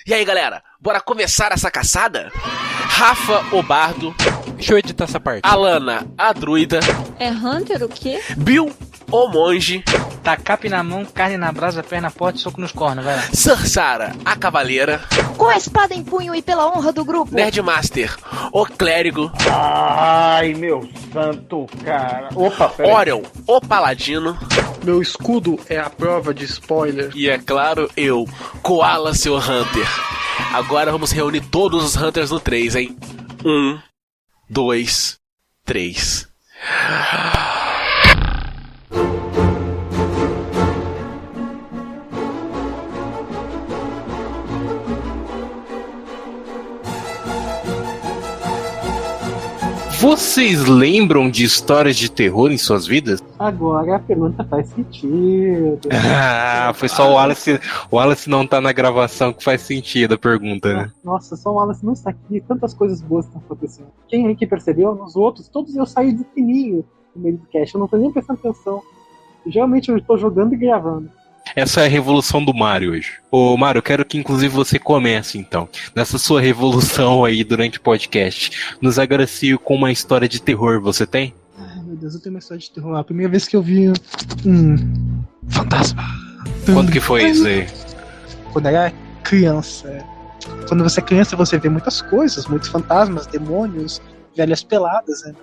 E aí, galera, bora começar essa caçada? Rafa, o bardo. Deixa eu editar essa parte. Alana, a druida. É Hunter o quê? Bill, o monge. Tacape na mão, carne na brasa, perna forte, soco nos cornos, vai lá. Sarsara, a cavaleira. Com a espada em punho e pela honra do grupo. Nerdmaster, o clérigo. Ai, meu santo, cara. Opa, peraí. Orion, o paladino. Meu escudo é a prova de spoiler. E é claro, eu, Koala, seu Hunter. Agora vamos reunir todos os Hunters no 3, hein? 1, 2, 3. Vocês lembram de histórias de terror em suas vidas? Agora a pergunta faz sentido. Ah, foi só o Wallace. O Wallace não tá na gravação que faz sentido a pergunta, né? Nossa, só o Wallace não está aqui. Tantas coisas boas estão acontecendo. Quem aí que percebeu? Nos outros, todos eu saio de fininho no meio do cast. Eu não tô nem prestando atenção. Geralmente eu tô jogando e gravando. Essa é a revolução do Mario hoje. Ô, Mario, eu quero que inclusive você comece, então, nessa sua revolução aí durante o podcast. Nos agracie com uma história de terror, você tem? Ai, meu Deus, eu tenho uma história de terror. A primeira vez que eu vi fantasma. Quando que foi isso aí? Quando era criança. Quando você é criança, você vê muitas coisas, muitos fantasmas, demônios, velhas peladas, né?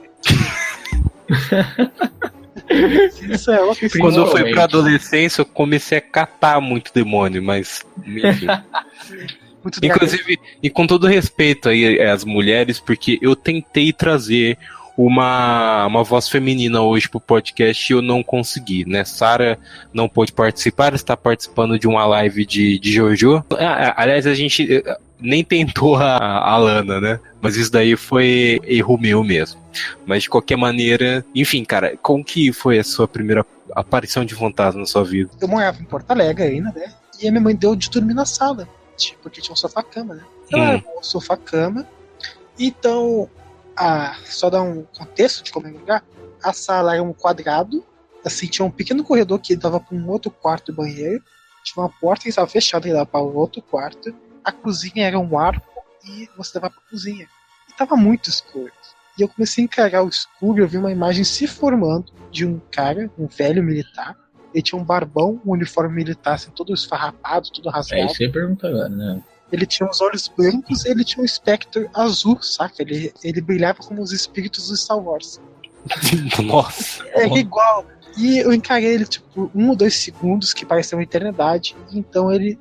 Isso é outra história. Quando eu fui pra adolescência, eu comecei a catar muito demônio, mas enfim. Inclusive, e com todo respeito aí às mulheres, porque eu tentei trazer uma voz feminina hoje pro podcast e eu não consegui, né? Sara não pôde participar, está participando de uma live de Jojo. Aliás, a gente nem tentou a Alana, né? Mas isso daí foi erro meu mesmo. Mas de qualquer maneira, enfim, cara, como que foi a sua primeira aparição de fantasma na sua vida? Eu morava em Porto Alegre ainda, né? E a minha mãe deu de dormir na sala, porque tinha um sofá-cama, né? Então era um sofá-cama. Então, só dar um contexto de como é o lugar, a sala era um quadrado, assim, tinha um pequeno corredor que dava para um outro quarto e banheiro, tinha uma porta que estava fechada e dava para o outro quarto, a cozinha era um arco e você dava para a cozinha. E estava muito escuro. E eu comecei a encarar o escuro, eu vi uma imagem se formando de um cara, um velho militar, ele tinha um barbão, um uniforme militar, assim, todo esfarrapado, todo rasgado. É isso que eu ia perguntar agora, né? Ele tinha os olhos brancos e ele tinha um espectro azul, saca? Ele brilhava como os espíritos do Star Wars. Nossa! É igual. E eu encarei ele, tipo, 1 ou 2 segundos, que pareceu uma eternidade. E então ele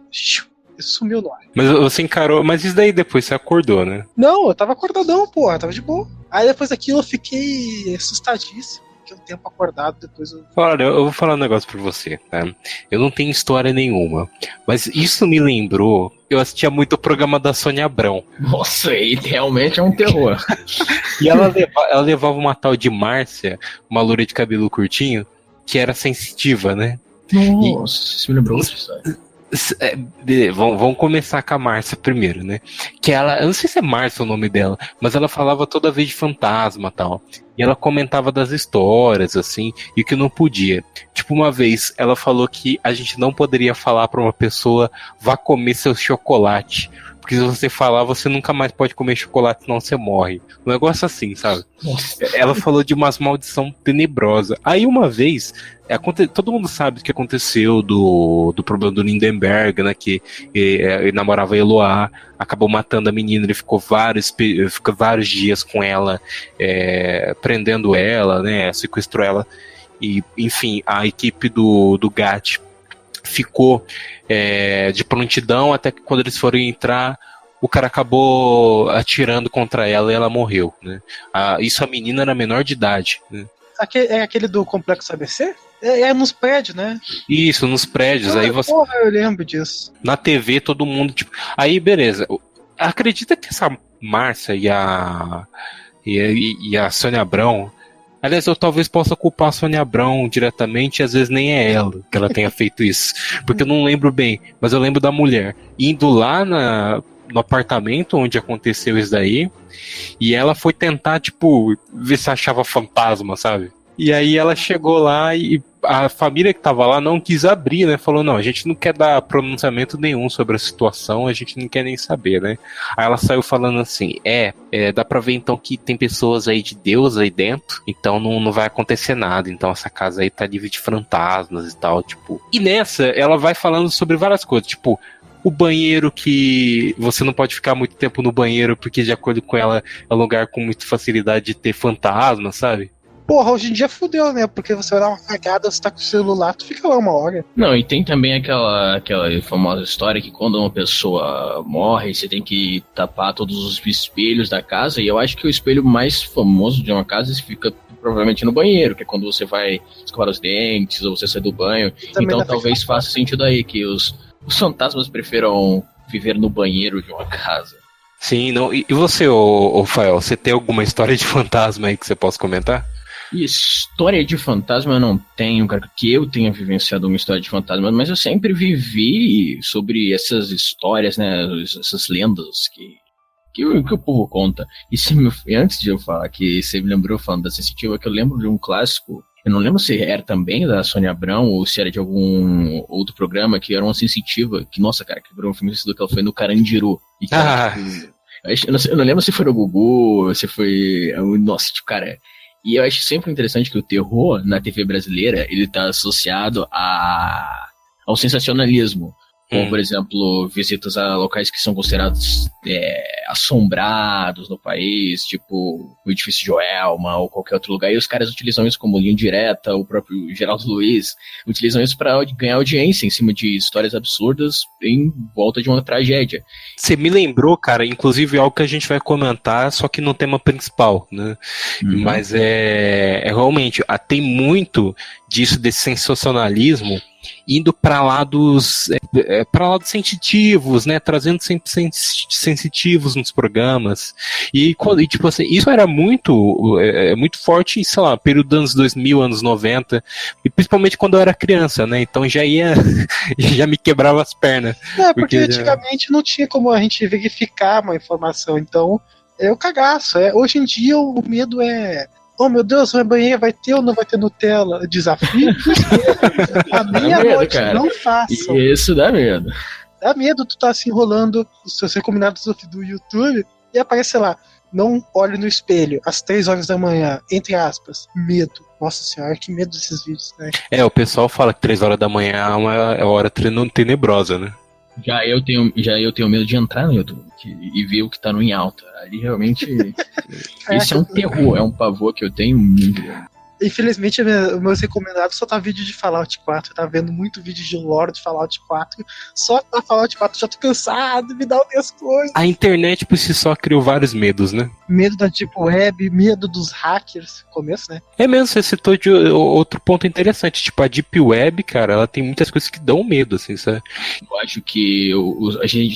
sumiu no ar. Mas você encarou... Mas isso daí depois você acordou, né? Não, eu tava acordadão, porra. Tava de boa. Aí depois daquilo eu fiquei assustadíssimo. Fiquei um tempo acordado, depois eu... Olha, eu vou falar um negócio pra você, tá? Eu não tenho história nenhuma, mas isso me lembrou... Eu assistia muito o programa da Sônia Abrão. Nossa, e realmente é um terror. E ela levava uma tal de Márcia, uma loura de cabelo curtinho, que era sensitiva, né? Nossa, isso me lembrou outra história. Vamos começar com a Márcia primeiro, né? Que ela, eu não sei se é Márcia o nome dela, mas ela falava toda vez de fantasma e tal. E ela comentava das histórias, assim, e que não podia. Tipo, uma vez ela falou que a gente não poderia falar pra uma pessoa: vá comer seu chocolate. Porque se você falar, você nunca mais pode comer chocolate, senão você morre. Um negócio assim, sabe? Nossa. Ela falou de umas maldição tenebrosa. Aí uma vez, todo mundo sabe o que aconteceu do problema do Lindenberg, né? Que ele namorava a Eloá, acabou matando a menina, ele ficou vários dias com ela, prendendo ela, né? Sequestrou ela. E, enfim, a equipe do GAT ficou de prontidão até que quando eles foram entrar, o cara acabou atirando contra ela e ela morreu, né? Isso a menina era menor de idade, né? É aquele do Complexo ABC? É nos prédios, né? Isso, nos prédios. Aí você... Porra, eu lembro disso. Na TV, todo mundo, tipo... Aí, beleza. Acredita que essa Márcia e a Sônia Abrão... Aliás, eu talvez possa culpar a Sônia Abrão diretamente, e às vezes nem é ela que ela tenha feito isso. Porque eu não lembro bem, mas eu lembro da mulher indo lá no apartamento onde aconteceu isso daí, e ela foi tentar, tipo, ver se achava fantasma, sabe? E aí ela chegou lá e a família que tava lá não quis abrir, né? Falou, não, a gente não quer dar pronunciamento nenhum sobre a situação, a gente não quer nem saber, né? Aí ela saiu falando assim, dá pra ver então que tem pessoas aí de Deus aí dentro, então não vai acontecer nada, então essa casa aí tá livre de fantasmas e tal, tipo. E nessa, ela vai falando sobre várias coisas, tipo, o banheiro que você não pode ficar muito tempo no banheiro porque, de acordo com ela, é um lugar com muita facilidade de ter fantasma, sabe? Porra, hoje em dia fudeu, né? Porque você vai dar uma cagada, você tá com o celular, tu fica lá uma hora. Não, e tem também aquela famosa história que quando uma pessoa morre, você tem que tapar todos os espelhos da casa, e eu acho que o espelho mais famoso de uma casa fica provavelmente no banheiro, que é quando você vai escovar os dentes, ou você sai do banho. Então talvez faça sentido aí que os fantasmas preferam viver no banheiro de uma casa. Sim, não. E você, ô Fael, você tem alguma história de fantasma aí que você possa comentar? E história de fantasma eu não tenho, cara, que eu tenha vivenciado uma história de fantasma, mas eu sempre vivi sobre essas histórias, né, essas lendas que o povo conta. E antes de eu falar que você me lembrou falando da Sensitiva, que eu lembro de um clássico. Eu não lembro se era também da Sônia Abrão ou se era de algum outro programa que era uma sensitiva. Que, nossa, cara, que virou um filme que ela foi no Carandiru. E que eu não lembro se foi no Gugu, se foi. Nossa, tipo, cara. E eu acho sempre interessante que o terror na TV brasileira ele tá associado ao sensacionalismo. Como, por exemplo, visitas a locais que são considerados assombrados no país, tipo o edifício Joelma ou qualquer outro lugar, e os caras utilizam isso como linha direta, o próprio Geraldo Luiz utilizam isso para ganhar audiência em cima de histórias absurdas em volta de uma tragédia. Você me lembrou, cara, inclusive algo que a gente vai comentar, só que no tema principal, né? Mas realmente, tem muito disso, desse sensacionalismo, indo para lados sensitivos, né, trazendo sempre sensitivos nos programas, e tipo assim, isso era muito forte, sei lá, período dos anos 2000, anos 90, e principalmente quando eu era criança, né, então já me quebrava as pernas. Porque antigamente não tinha como a gente verificar uma informação, então é o cagaço, hoje em dia o medo oh meu Deus, minha banheira vai ter ou não vai ter Nutella? Desafio? À meia-noite, não façam. Isso dá medo. Dá medo tu tá se enrolando os seus recomendados do YouTube e aparece, sei lá, não olhe no espelho às 3 horas da manhã, entre aspas, medo. Nossa senhora, que medo desses vídeos, né? O pessoal fala que 3 horas da manhã é uma hora tenebrosa, né? Já eu tenho medo de entrar no YouTube e ver o que tá no em alta. Ali realmente. Isso é um terror, é um pavor que eu tenho muito. Infelizmente, os meus recomendados só tá vídeo de Fallout 4. Tá vendo muito vídeo de lore de Fallout 4. Só pra Fallout 4 já tô cansado, me dá outras coisas. A internet por si só criou vários medos, né? Medo da Deep Web, medo dos hackers. Começo, né? É mesmo, você citou de outro ponto interessante. Tipo, a Deep Web, cara, ela tem muitas coisas que dão medo, assim, sabe? Eu acho que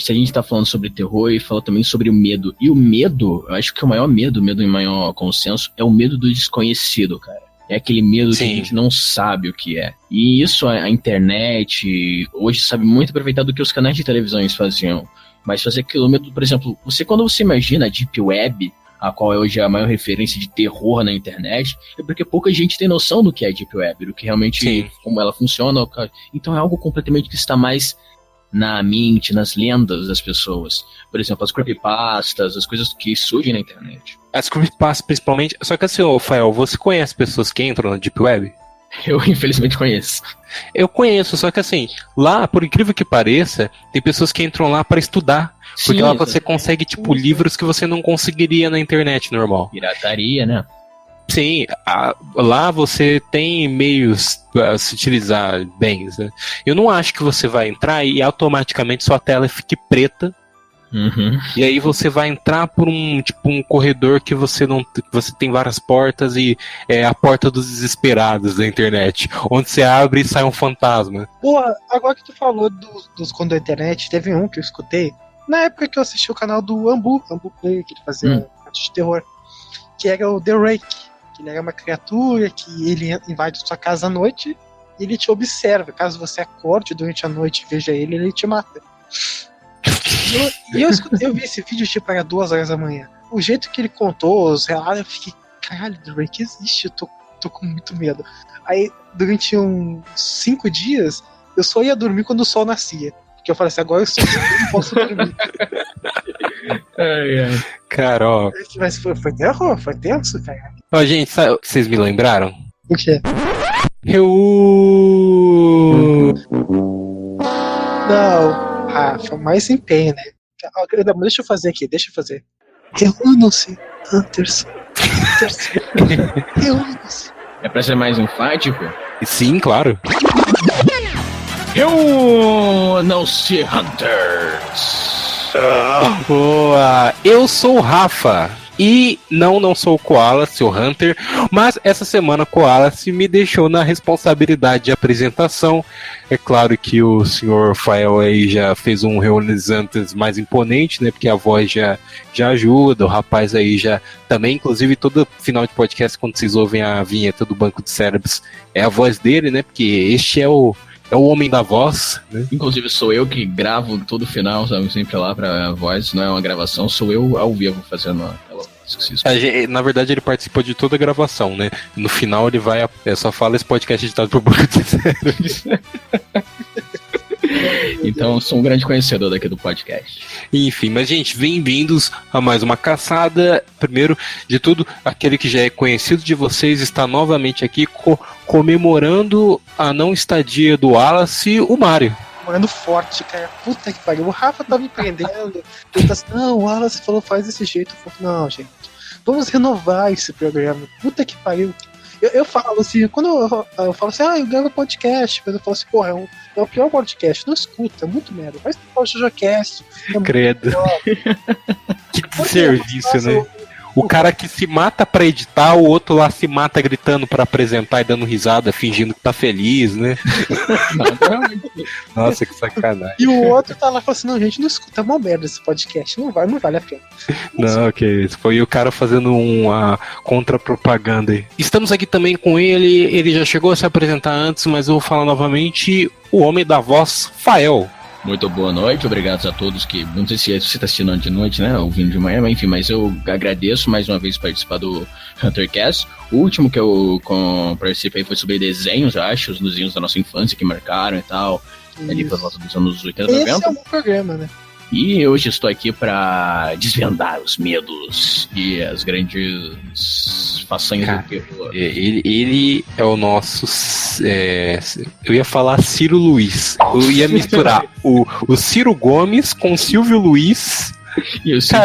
se a gente tá falando sobre terror e fala também sobre o medo. E o medo, eu acho que o maior medo em maior consenso, é o medo do desconhecido, cara. É aquele medo que a gente não sabe o que é. E isso a internet hoje sabe muito aproveitar do que os canais de televisão faziam. Mas fazer aquilo, por exemplo, quando você imagina a Deep Web, a qual é hoje a maior referência de terror na internet, é porque pouca gente tem noção do que é Deep Web, do que realmente, como ela funciona. Então é algo completamente que está mais na mente, nas lendas das pessoas. Por exemplo, as creepypastas, as coisas que surgem na internet. As creepypastas, principalmente. Só que assim, Fael, você conhece pessoas que entram na Deep Web? Eu, infelizmente, conheço. Eu conheço, só que assim, lá, por incrível que pareça, tem pessoas que entram lá para estudar. Porque lá você consegue, tipo, livros que você não conseguiria na internet normal. Pirataria, né? Sim, lá você tem meios para se utilizar bem, né? Eu não acho que você vai entrar e automaticamente sua tela fique preta. E aí você vai entrar por um corredor que você tem várias portas e é a porta dos desesperados da internet, onde você abre e sai um fantasma. Porra, agora que tu falou dos contos da internet, teve um que eu escutei na época que eu assisti o canal do Ambu Play, que ele fazia de terror, que era o The Rake. Ele era uma criatura que ele invade sua casa à noite e ele te observa. Caso você acorde durante a noite e veja ele te mata. Eu vi esse vídeo tipo era 2 horas da manhã. O jeito que ele contou, os relatos, eu fiquei, caralho, The Rake existe. Eu tô tô com muito medo. Aí, durante uns 5 dias, eu só ia dormir quando o sol nascia. Porque eu falei assim, agora eu não posso dormir. Cara, ó. Mas foi terror, foi tenso, cara. Ó, gente, sabe o que vocês me lembraram? O quê? Não, Rafa, mais empenho, né? Deixa eu fazer aqui, Reúnam-se, Hunters. Reúnam-se. É pra ser mais enfático? Sim, claro. Reúnam-se, Hunters! Boa! Eu sou o Rafa. E não sou o Koala, seu Hunter, mas essa semana o Koala me deixou na responsabilidade de apresentação. É claro que o Sr. Fael aí já fez um Reunizantes mais imponente, né? Porque a voz já ajuda, o rapaz aí já também, inclusive todo final de podcast, quando vocês ouvem a vinheta do Banco de Cérebros, é a voz dele, né? Porque este é o homem da voz, né? Inclusive sou eu que gravo todo final, sabe? Sempre lá pra voz, não é uma gravação, sou eu ao vivo fazendo aquela voz. Na verdade ele participa de toda a gravação, né? No final ele vai, só fala esse podcast editado por Banco de Cérebros. Então sou um grande conhecedor daqui do podcast. Enfim, mas gente, bem-vindos a mais uma caçada. Primeiro de tudo, aquele que já é conhecido de vocês está novamente aqui comemorando a não estadia do Wallace, o Mário. Morando forte, cara. Puta que pariu. O Rafa tá me prendendo. Ele tá assim, não, o Wallace falou, faz desse jeito. Eu falo, não, gente, vamos renovar esse programa. Puta que pariu. Eu falo assim, quando eu falo assim, eu gravo podcast, mas eu falo assim, porra, é o pior podcast, não escuta, é muito merda. Faz o JojoCast. Credo. Que serviço, né? O cara que se mata pra editar, o outro lá se mata gritando pra apresentar e dando risada, fingindo que tá feliz, né? Nossa, que sacanagem. E o outro tá lá e fala assim, não, gente, não escuta, é uma merda esse podcast, não vale a pena. Não, que isso. Foi o cara fazendo uma contra-propaganda aí. Estamos aqui também com ele já chegou a se apresentar antes, mas eu vou falar novamente, o homem da voz, Fael. Muito boa noite, obrigado a todos que, não sei se você está assistindo de noite, né, ouvindo de manhã, enfim, mas eu agradeço mais uma vez participar do HunterCast. O último que eu participei foi sobre desenhos, acho, os desenhos da nossa infância que marcaram e tal, ali pelos nossos anos 80, 90. Esse é um bom programa, né? E hoje estou aqui para desvendar os medos e as grandes façanhas do terror. Ele é o nosso... eu ia falar Ciro Luiz. Eu ia misturar o Ciro Gomes com o Silvio Luiz. E o Cid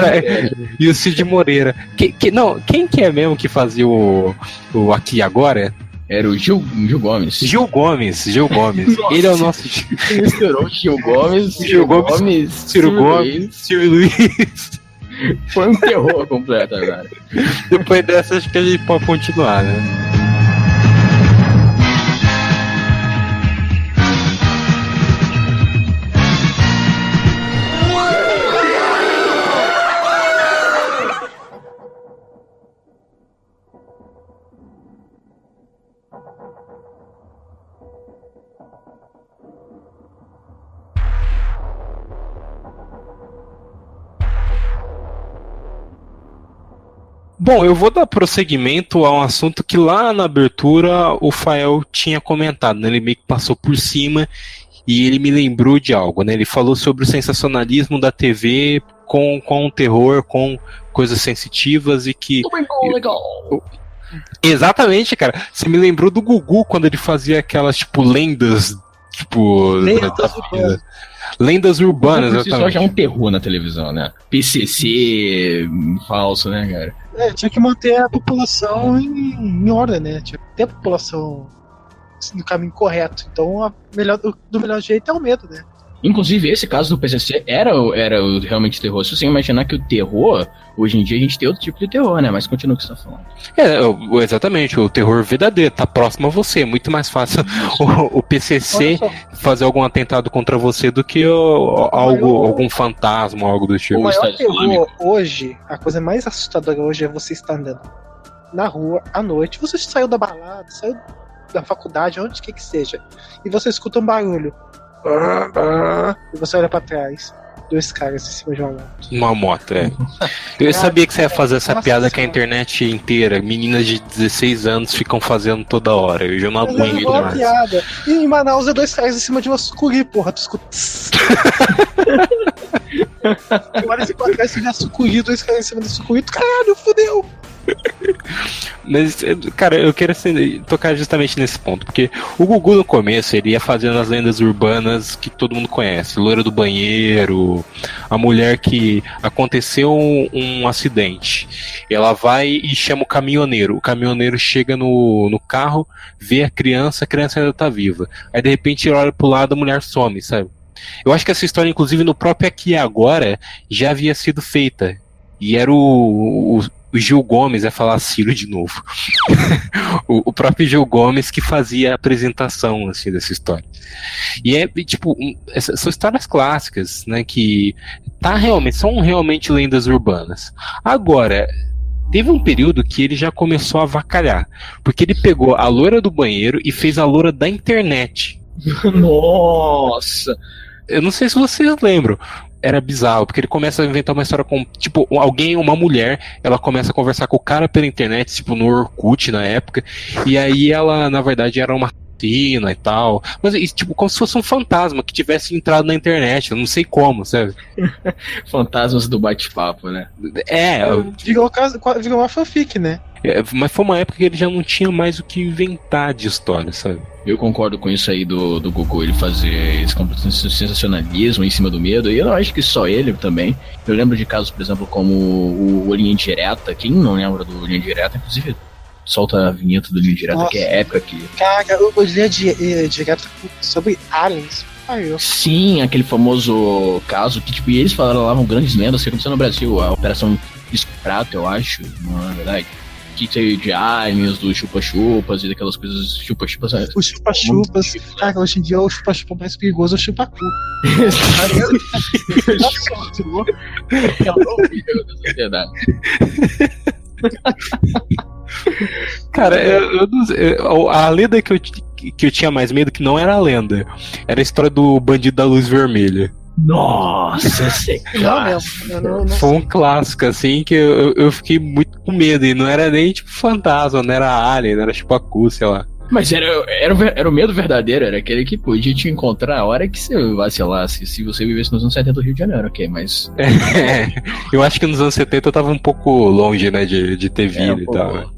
e o Cid Moreira. Quem que é mesmo que fazia o Aqui Agora? Era o Gil Gomes. Gil Gomes. Nossa. Ele é o nosso... Misturou Gil Gomes, Ciro Gomes, Silvio Luiz. Foi um terror completo agora. Depois dessa, acho que a gente pode continuar, né? Bom, eu vou dar prosseguimento a um assunto que lá na abertura o Fael tinha comentado, né? Ele meio que passou por cima e ele me lembrou de algo, né? Ele falou sobre o sensacionalismo da TV com o terror, com coisas sensitivas e que... Legal. Exatamente, cara. Você me lembrou do Gugu quando ele fazia aquelas, lendas, lendas urbanas, exatamente. Só já é um terror na televisão, né? PCC falso, né, cara? Tinha que manter a população em ordem, né? Tinha que ter a população no caminho correto. Então, do melhor jeito é o medo, né? Inclusive, esse caso do PCC era realmente terror. Se você imaginar que o terror, hoje em dia a gente tem outro tipo de terror, né? Mas continua o que você tá falando. Exatamente, o terror verdadeiro, tá próximo a você. É muito mais fácil o PCC fazer algum atentado contra você do que algum fantasma, algo do tipo. O maior terror hoje, a coisa mais assustadora hoje é você estar andando na rua à noite. Você saiu da balada, saiu da faculdade, onde que seja, e você escuta um barulho. E você olha pra trás. 2 caras em cima de uma moto. Uma moto, é. Eu sabia que você ia fazer essa piada que a internet inteira, meninas de 16 anos ficam fazendo toda hora. Eu já não Mas é aguento uma mais. piada. E em Manaus é 2 caras em cima de uma sucuri, porra. Tu escuta. Agora se quatro caras se vier sucuri, 2 caras em cima da sucuri, tu, caralho, fudeu. Mas, cara, eu quero tocar justamente nesse ponto, porque o Gugu no começo ele ia fazendo as lendas urbanas que todo mundo conhece, loira do banheiro, a mulher que aconteceu um acidente, ela vai e chama o caminhoneiro chega no carro, vê a criança ainda tá viva, aí de repente ele olha pro lado, a mulher some, sabe? Eu acho que essa história, inclusive no próprio Aqui e Agora, já havia sido feita, e era o Gil Gomes, falar Ciro de novo. o próprio Gil Gomes que fazia a apresentação assim, dessa história. E é tipo, são histórias clássicas, né? Que são realmente lendas urbanas. Agora, teve um período que ele já começou a avacalhar. Porque ele pegou a loira do banheiro e fez a loira da internet. Nossa! Eu não sei se vocês lembram. Era bizarro, porque ele começa a inventar uma história com, tipo, uma mulher, ela começa a conversar com o cara pela internet, tipo, no Orkut na época, e aí ela, na verdade, era uma assassina e tal, mas, tipo, como se fosse um fantasma que tivesse entrado na internet, eu não sei como, sabe? Fantasmas do bate-papo, né? Virou uma fanfic, né? Mas foi uma época que ele já não tinha mais o que inventar de história, sabe? Eu concordo com isso aí do Gugu, ele fazer esse completo sensacionalismo em cima do medo, e eu não acho que só ele também. Eu lembro de casos, por exemplo, como o Linha Direta. Quem não lembra do Linha Direta, inclusive, solta a vinheta do Linha Direta. Nossa, que é épica aqui. Cara, o Linha Direta sobre aliens. Sim, aquele famoso caso que, tipo, eles falavam grandes lendas que aconteceu no Brasil, a Operação Disco Prato, eu acho, não é verdade? Que tem de aliens, dos chupa-chupas e daquelas coisas chupa-chupas. Os chupa-chupas, cara, hoje em dia o chupa-chupa mais perigoso é o chupa-cu. É horrível dessa verdade. Cara, a lenda que eu tinha mais medo, que não era a lenda, era a história do bandido da luz vermelha. Nossa, esse não foi um clássico, assim, que eu fiquei muito com medo. E não era nem tipo fantasma, não era alien, não era tipo Aku, sei lá. Mas era o medo verdadeiro, era aquele que podia te encontrar a hora que você vacilasse. Se você vivesse nos anos 70 do Rio de Janeiro, ok, mas. Eu acho que nos anos 70 eu tava um pouco longe, né, de ter vida e tal.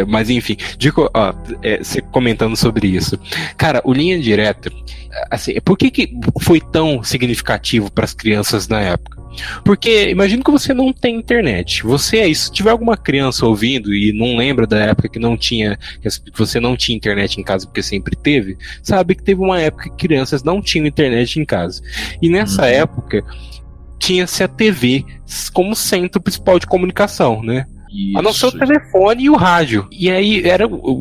Mas enfim, você comentando sobre isso. Cara, o Linha Direta, assim, por que foi tão significativo para as crianças na época? Porque imagina que você não tem internet. Se tiver alguma criança ouvindo e não lembra da época que você não tinha internet em casa, porque sempre teve, sabe que teve uma época que crianças não tinham internet em casa. E nessa época tinha-se a TV como centro principal de comunicação, né? Isso. A não ser o telefone e o rádio. E aí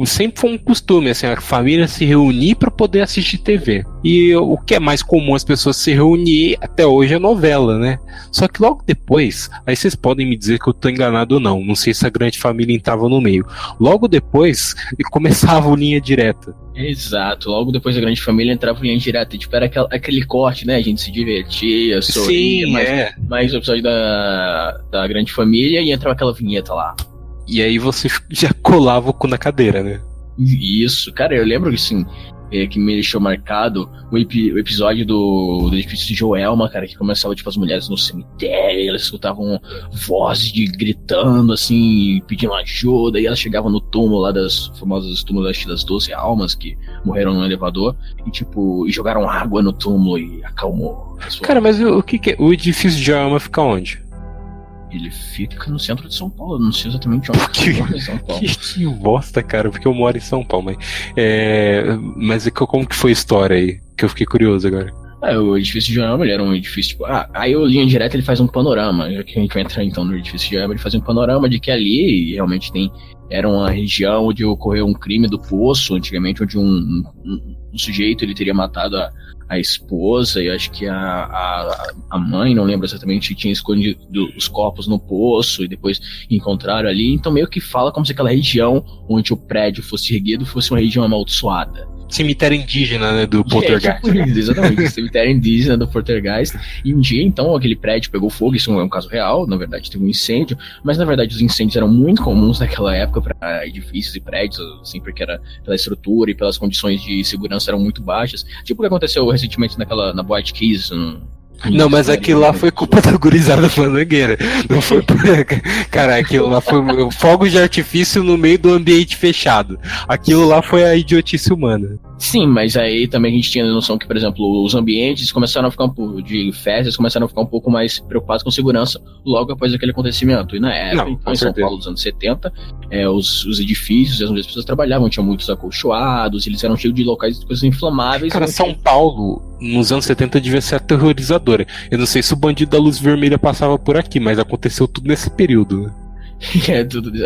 sempre foi um costume, assim, a família se reunir para poder assistir TV. E o que é mais comum as pessoas se reunir até hoje é novela, né? Só que logo depois, aí vocês podem me dizer que eu tô enganado ou não. Não sei se a Grande Família entrava no meio. Logo depois começava o Linha Direta. Exato, logo depois da Grande Família entrava o Linha Direta. Tipo, era aquele corte, né? A gente se divertia, sorria. Sim, mais o episódio da Grande Família e entrava aquela vinheta lá. E aí você já colava o cu na cadeira, né? Isso, cara, eu lembro que assim, que me deixou marcado o episódio do edifício de Joelma, cara, que começava tipo as mulheres no cemitério, elas escutavam vozes gritando assim, pedindo ajuda, e elas chegavam no túmulo lá das famosas túmulos das 12 almas que morreram no elevador e tipo, jogaram água no túmulo e acalmou. Cara, mas o que é? O edifício de Joelma fica onde? Ele fica no centro de São Paulo, não sei exatamente onde fica em São Paulo. Que bosta, cara, porque eu moro em São Paulo, mas como que foi a história aí? Que eu fiquei curioso agora. O edifício de Joelma, ele era um edifício, tipo, aí o Linha Direta ele faz um panorama, já que a gente vai entrar então no edifício de Joelma, ele faz um panorama de que ali realmente era uma região onde ocorreu um crime do poço, antigamente, onde um sujeito ele teria matado a esposa, e acho que a mãe, não lembro exatamente, tinha escondido os corpos no poço e depois encontraram ali, então meio que fala como se aquela região onde o prédio fosse erguido fosse uma região amaldiçoada. cemitério indígena, né, do Poltergeist. Exatamente, o cemitério indígena do Poltergeist. E um dia, então, aquele prédio pegou fogo. Isso não é um caso real, na verdade teve um incêndio, mas na verdade os incêndios eram muito comuns naquela época para edifícios e prédios, assim, porque era pela estrutura e pelas condições de segurança eram muito baixas. Tipo o que aconteceu recentemente na Boate Kiss. Não, mas aquilo lá foi culpa da gurizada fandangueira. Não foi. Cara, aquilo lá foi fogos de artifício no meio do ambiente fechado. Aquilo lá foi a idiotice humana. Sim, mas aí também a gente tinha a noção que, por exemplo, os ambientes começaram a ficar de festas começaram a ficar um pouco mais preocupados com segurança logo após aquele acontecimento. E na época, então, em São Paulo dos anos 70, os edifícios, onde as pessoas trabalhavam, tinham muitos acolchoados, eles eram cheios de locais de coisas inflamáveis. Cara, São Paulo, nos anos 70, devia ser aterrorizadora. Eu não sei se o bandido da luz vermelha passava por aqui, mas aconteceu tudo nesse período.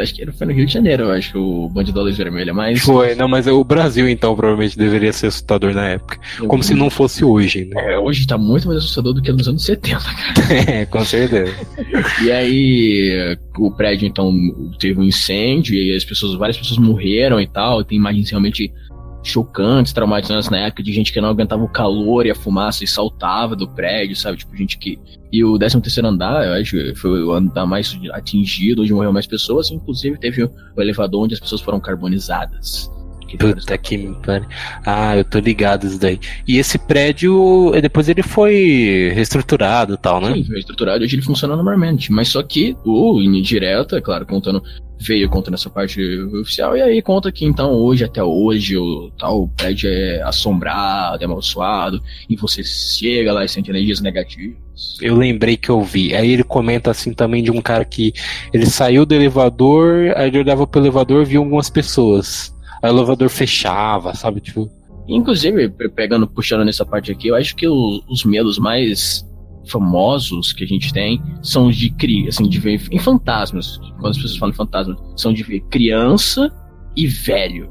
Acho que foi no Rio de Janeiro, eu acho que o bandido da luz vermelha, mas... Foi, não, mas o Brasil, então, provavelmente deveria ser assustador na época. Como se não fosse hoje, né? Hoje tá muito mais assustador do que nos anos 70, cara. Com certeza. E aí, o prédio, então, teve um incêndio, e aí várias pessoas morreram e tal, tem imagens realmente chocantes, traumatizantes na época, de gente que não aguentava o calor e a fumaça e saltava do prédio, sabe? Tipo, gente que... E o 13º andar, eu acho, foi o andar mais atingido, onde morreu mais pessoas, inclusive teve o elevador onde as pessoas foram carbonizadas. Puta que me pariu. Ah, eu tô ligado isso daí. E esse prédio, depois ele foi reestruturado e tal, né? Sim, foi reestruturado e hoje ele funciona normalmente. Mas só que o indireto, é claro, veio contando essa parte oficial, e aí conta que então hoje, até hoje, o prédio é assombrado, é amaldiçoado, e você chega lá e sente energias negativas. Eu lembrei que eu vi. Aí ele comenta assim também de um cara que ele saiu do elevador, aí ele olhava pro elevador e via algumas pessoas. Aí o elevador fechava, sabe? Tipo... Inclusive, puxando nessa parte aqui, eu acho que os medos mais famosos que a gente tem são os de ver em fantasmas. Quando as pessoas falam em fantasmas, são de ver criança e velho.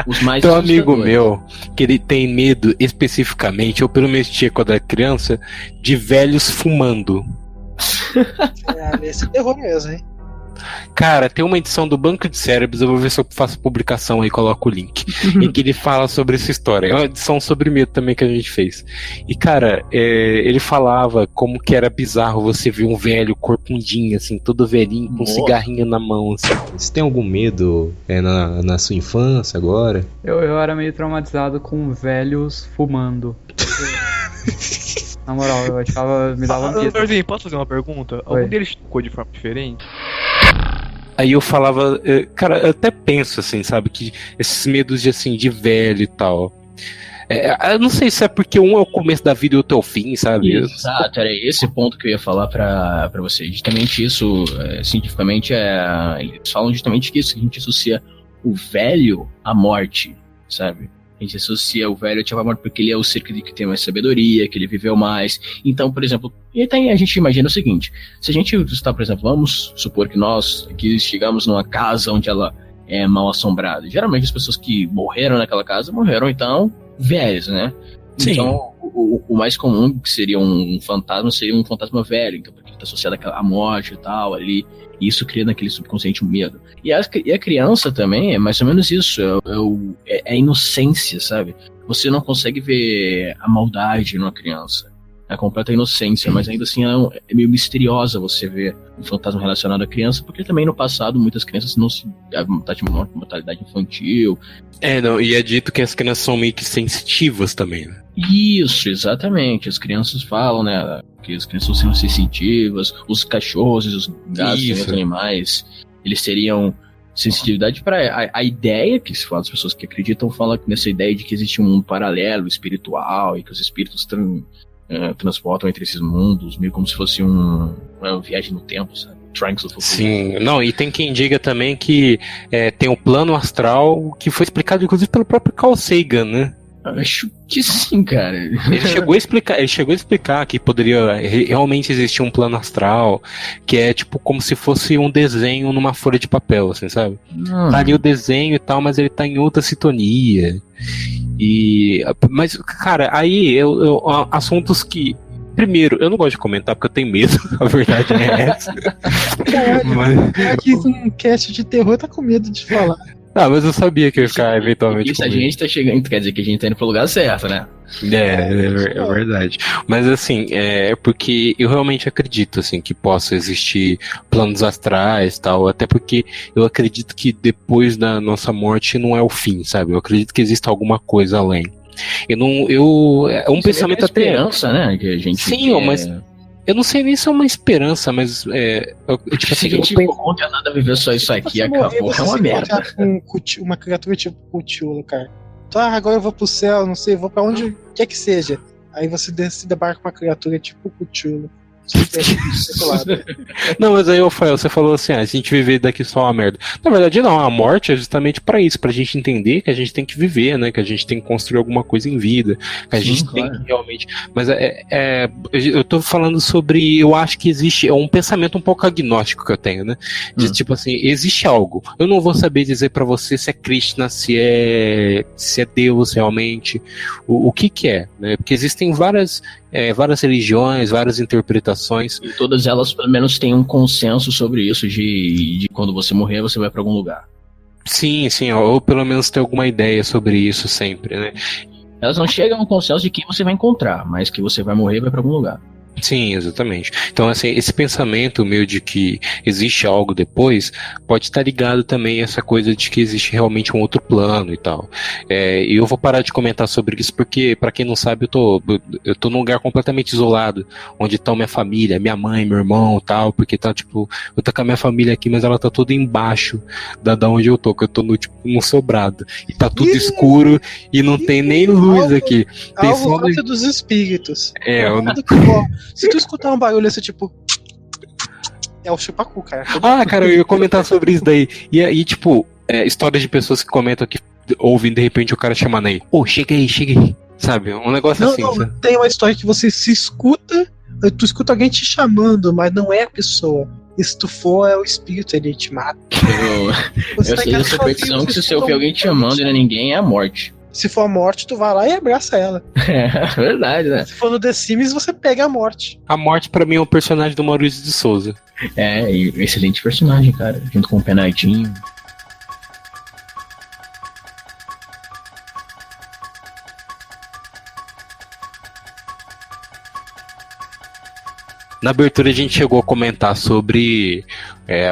Os mais Tem um amigo meu que ele tem medo especificamente, ou pelo menos tinha quando era criança, de velhos fumando. Esse é terror mesmo, hein? Cara, tem uma edição do Banco de Cérebros, eu vou ver se eu faço publicação aí, coloco o link, em que ele fala sobre essa história. É uma edição sobre medo também que a gente fez. E cara, ele falava como que era bizarro você ver um velho corcundinho, assim, todo velhinho, com um cigarrinho na mão, assim. Você tem algum medo na sua infância agora? Eu era meio traumatizado com velhos fumando. Na moral, eu achava, me dava medo. Posso fazer uma pergunta? Oi. Algum deles tocou de forma diferente? Aí eu falava, cara, eu até penso assim, sabe, que esses medos de velho e tal. Eu não sei se é porque um é o começo da vida e outro é o fim, sabe? Exato, era esse ponto que eu ia falar pra você. Justamente isso, cientificamente, eles falam justamente que isso, que a gente associa o velho à morte, sabe? A gente associa o velho à morte porque ele é o ser que tem mais sabedoria, que ele viveu mais. Então, por exemplo, a gente imagina o seguinte: se a gente está, por exemplo, vamos supor que nós aqui chegamos numa casa onde ela é mal assombrada. Geralmente as pessoas que morreram naquela casa morreram, então, velhos, né? Sim. Então, o mais comum que seria um fantasma seria um fantasma velho, então, porque está associado à morte e tal, ali. E isso cria naquele subconsciente um medo. E a criança também é mais ou menos isso. É a inocência, sabe? Você não consegue ver a maldade numa criança. É a completa inocência, mas ainda assim é meio misteriosa você ver um fantasma relacionado à criança, porque também no passado muitas crianças não se... mortalidade infantil. E é dito que as crianças são meio que sensitivas também, né? Isso, exatamente. As crianças falam, né, que as crianças são sensitivas, os cachorros, os gatos, os animais, eles teriam sensitividade para a ideia que se fala, as pessoas que acreditam falam nessa ideia de que existe um mundo paralelo, espiritual, e que os espíritos transportam entre esses mundos, meio como se fosse uma viagem no tempo, sabe? Trunks of Futuro. Sim, não, e tem quem diga também que tem o plano astral, que foi explicado inclusive pelo próprio Carl Sagan, né? Acho que sim, cara. Ele chegou a explicar que poderia realmente existir um plano astral, que é tipo como se fosse um desenho numa folha de papel, assim, sabe? Tá ali o desenho e tal, mas ele tá em outra sintonia. Mas, cara, aí assuntos que... Primeiro, eu não gosto de comentar porque eu tenho medo, a verdade é essa. Caralho, aqui num cast de terror tá com medo de falar. Ah, mas eu sabia que eu ia ficar eventualmente Isso com a medo. gente tá chegando, quer dizer que a gente tá indo pro lugar certo, né? É verdade. Mas assim, é porque eu realmente acredito assim que possa existir planos astrais, tal, até porque eu acredito que depois da nossa morte não é o fim, sabe? Eu acredito que exista alguma coisa além. É um Isso pensamento é uma até. esperança, né? Que a gente Sim, mas eu não sei nem se é uma esperança, mas tipo se assim, a gente eu penso- for condenado a viver só isso aqui, Você morrer, acabou, você é uma se merda. encontrar com uma criatura tipo Cthulhu, cara. Então, agora eu vou pro céu, não sei, vou pra onde quer que seja. Aí você se debarca com uma criatura tipo Cthulhu. Não, mas aí, Rafael, você falou assim, a gente viver daqui só é uma merda. Na verdade, não, a morte é justamente pra isso, pra gente entender que a gente tem que viver, né? Que a gente tem que construir alguma coisa em vida, que a Sim, gente claro. tem que realmente. Mas eu tô falando sobre. Eu acho que existe. É um pensamento um pouco agnóstico que eu tenho, né? De tipo assim, existe algo. Eu não vou saber dizer pra você se é Krishna, se é Deus realmente, o que é, né? Porque existem várias religiões, várias interpretações. E todas elas, pelo menos, têm um consenso sobre isso, de quando você morrer, você vai pra algum lugar. Sim, ou pelo menos ter alguma ideia sobre isso sempre, né? Elas não chegam a um consenso de quem você vai encontrar, mas que você vai morrer e vai pra algum lugar. Sim, exatamente. Então, assim, esse pensamento meu de que existe algo depois pode estar ligado também a essa coisa de que existe realmente um outro plano e tal. E eu vou parar de comentar sobre isso porque, pra quem não sabe, eu tô num lugar completamente isolado, onde tá minha família, minha mãe, meu irmão e tal, porque tá, tipo, eu tô com a minha família aqui, mas ela tá toda embaixo da onde eu tô, que eu tô num sobrado. E tá tudo escuro e não tem nem luz aqui. Tem Algo só contra dos espíritos. eu não... Se tu escutar um barulho assim, tipo. É o chupacu, cara. Cara, eu ia comentar sobre isso daí. E aí, tipo, histórias de pessoas que comentam que ouvem de repente o cara chamando aí. Chega aí. Sabe? Um negócio assim. Não, sabe? tem uma história que você se escuta, tu escuta alguém te chamando, mas não é a pessoa. E se tu for, é o espírito, ele te mata. Eu sei da superstição que se você ouvir alguém te chamando e não é ninguém, é a morte. Se for a morte, tu vai lá e abraça ela. É verdade, né? Se for no The Sims, você pega a morte. A morte, pra mim, é um personagem do Maurício de Souza. Excelente personagem, cara. Junto com o Penadinho. Na abertura a gente chegou a comentar sobre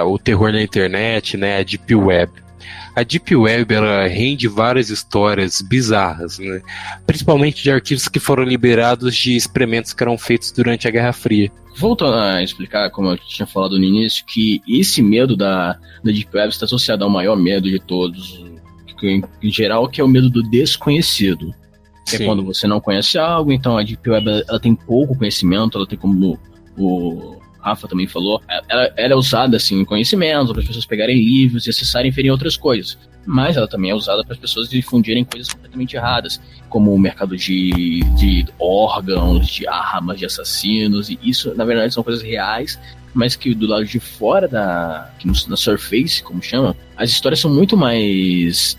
o terror na internet, né? A Deep Web. A Deep Web, ela rende várias histórias bizarras, né? Principalmente de arquivos que foram liberados de experimentos que eram feitos durante a Guerra Fria. Voltando a explicar, como eu tinha falado no início, que esse medo da Deep Web está associado ao maior medo de todos, que, em geral, que é o medo do desconhecido. Que é quando você não conhece algo, então a Deep Web ela tem pouco conhecimento, ela tem, como o Rafa também falou, ela é usada assim em conhecimento, para as pessoas pegarem livros e acessarem e verem outras coisas. Mas ela também é usada para as pessoas difundirem coisas completamente erradas, como o mercado de órgãos, de armas, de assassinos, e isso, na verdade, são coisas reais, mas que do lado de fora na Surface, como chama, as histórias são muito mais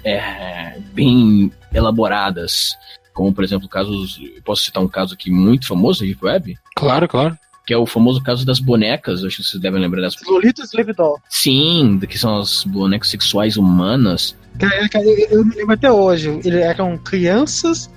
bem elaboradas. Como, por exemplo, posso citar um caso aqui muito famoso da Deep Web? Claro. Que é o famoso caso das bonecas, acho que vocês devem lembrar dessas. Lolita Slave Doll. Sim, que são as bonecas sexuais humanas. Cara, eu me lembro até hoje. Eles eram crianças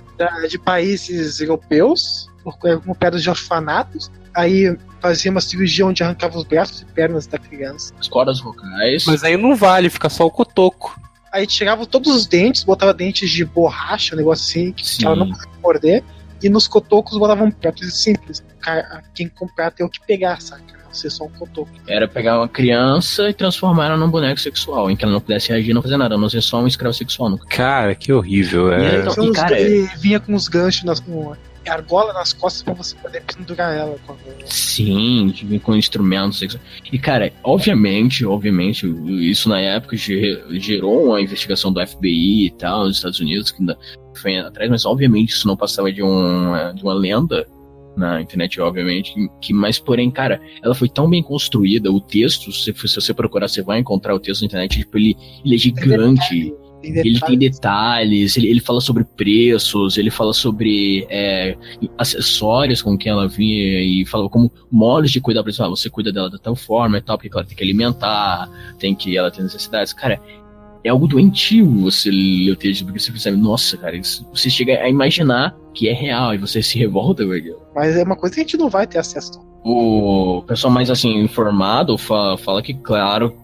de países europeus, com pedras de orfanatos. Aí fazia uma cirurgia onde arrancava os braços e pernas da criança. As cordas vocais. Mas aí não vale, fica só o cotoco. Aí tirava todos os dentes, botava dentes de borracha, um negócio assim, que ela não podia morder. E nos cotocos botavam pratos simples. Quem comprar tem o que pegar, saca? Não ser só um cotoco. Era pegar uma criança e transformar ela num boneco sexual, em que ela não pudesse reagir, não fazer nada, não ser só um escravo sexual. Nunca. Cara, que horrível. Ele vinha com os ganchos, com argola nas costas pra você poder pendurar ela. Sim, vinha com instrumentos sexuais. E, cara, obviamente, isso na época gerou uma investigação do FBI e tal, nos Estados Unidos, que ainda foi atrás, mas obviamente isso não passava de uma lenda na internet, obviamente, mas porém, cara, ela foi tão bem construída, o texto, se você procurar, você vai encontrar o texto na internet, tipo, ele é gigante, ele tem detalhes, ele fala sobre preços, ele fala sobre acessórios com que ela vinha, e fala como modos de cuidar, por exemplo, você cuida dela da tal forma e tal, porque ela tem que alimentar, ela tem necessidades, cara. é algo doentio você ler o texto, porque você percebe, nossa, cara, isso, você chega a imaginar que é real e você se revolta, velho. Mas é uma coisa que a gente não vai ter acesso. O pessoal mais assim informado fala que, claro,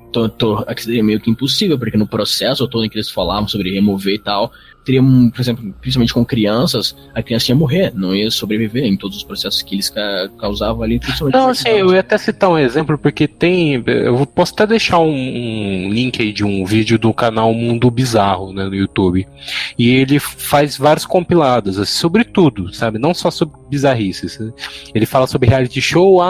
que seria meio que impossível, porque no processo todo em que eles falavam sobre remover e tal, teria, por exemplo, principalmente com crianças, a criança ia morrer, não ia sobreviver em todos os processos que eles causavam ali. Não, assim, eu ia até citar um exemplo, porque eu posso até deixar um link aí de um vídeo do canal Mundo Bizarro, né, no YouTube, e ele faz vários compilados, assim, sobre tudo, sabe, não só sobre bizarrices, né? Ele fala sobre reality show,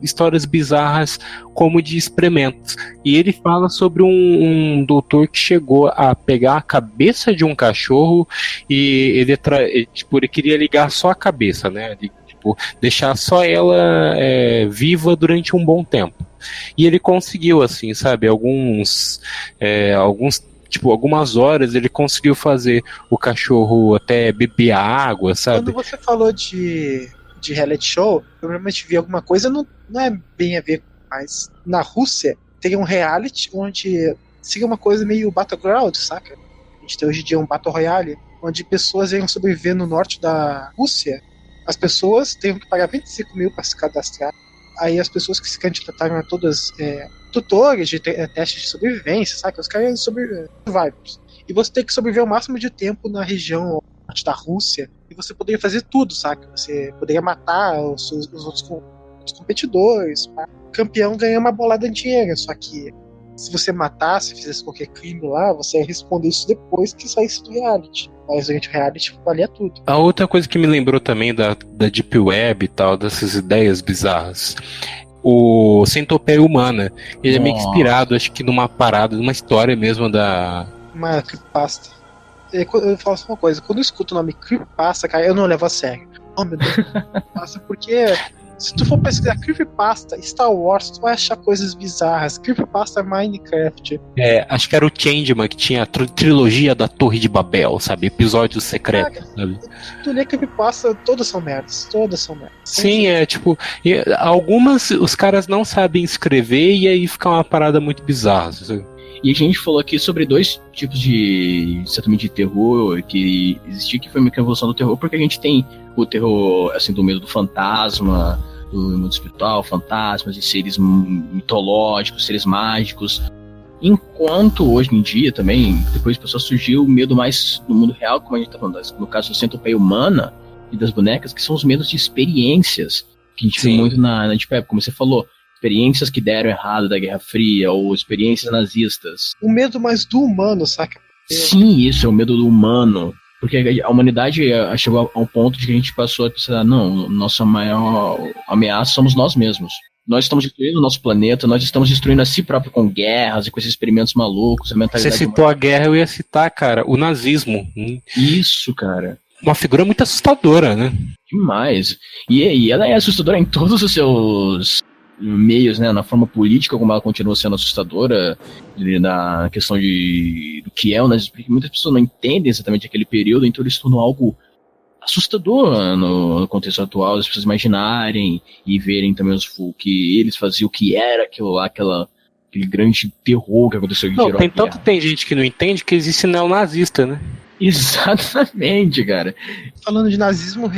histórias bizarras como de experimentos, e ele fala sobre um doutor que chegou a pegar a cabeça de um cachorro e ele queria ligar só a cabeça, né? Deixar só ela viva durante um bom tempo. E ele conseguiu, assim, sabe? Algumas horas ele conseguiu fazer o cachorro até beber água, sabe? Quando você falou de reality show, eu realmente vi alguma coisa, não é bem a ver, mas na Rússia tem um reality onde seria uma coisa meio Battleground, saca? A gente tem hoje em dia um Battle Royale, onde pessoas iam sobreviver no norte da Rússia. As pessoas têm que pagar 25 mil para se cadastrar. Aí as pessoas que se candidataram a todas tutores de testes de sobrevivência, saca? Os caras survivors. E você tem que sobreviver o máximo de tempo na região norte da Rússia. E você poderia fazer tudo, saca? Você poderia matar os outros competidores. O campeão ganha uma bolada de dinheiro. Só que se você matasse, fizesse qualquer crime lá, você ia responder isso depois que saísse do reality. Mas durante o reality valia tudo. A outra coisa que me lembrou também da Deep Web e tal, dessas ideias bizarras, o Centopeia Humana, ele é meio que inspirado, acho que numa história mesmo da... Uma creepypasta. Eu falo só uma coisa, quando eu escuto o nome creepypasta, cara, eu não levo a sério. Oh, meu Deus, creepypasta, porque... Se tu for pesquisar Creepypasta, Star Wars, tu vai achar coisas bizarras. Creepypasta Minecraft. Acho que era o Changeman, que tinha a trilogia da Torre de Babel, sabe? Episódios secretos, sabe? Tu lê Creepypasta, todas são merdas. Sim, algumas os caras não sabem escrever e aí fica uma parada muito bizarra, sabe? E a gente falou aqui sobre dois tipos de settlement de terror que existia, que foi meio que a evolução do terror, porque a gente tem o terror, assim, do medo do fantasma, do mundo espiritual, fantasmas e seres mitológicos, seres mágicos. Enquanto hoje em dia também, depois da pessoa surgiu o medo mais no mundo real, como a gente tá falando, no caso do Centopeia Humana e das bonecas, que são os medos de experiências, que a gente viu muito na Deep Web, como você falou. Experiências que deram errado da Guerra Fria, ou experiências nazistas. O medo mais do humano, saca? Sim, isso, é o medo do humano. Porque a humanidade chegou a um ponto de que a gente passou a pensar, não, nossa maior ameaça somos nós mesmos. Nós estamos destruindo o nosso planeta, nós estamos destruindo a si próprio com guerras e com esses experimentos malucos, a mentalidade... Você citou a guerra, eu ia citar, cara, o nazismo. Isso, cara. Uma figura muito assustadora, né? Demais. E ela é assustadora em todos os seus... meios, né, na forma política, como ela continua sendo assustadora, na questão do que é o nazismo, porque muitas pessoas não entendem exatamente aquele período, então eles tornam algo assustador no contexto atual, as pessoas imaginarem e verem também o que eles faziam, o que era aquilo lá, aquele grande terror que aconteceu. Tem gente que não entende que existe neonazista, né? Exatamente, cara. Falando de nazismo,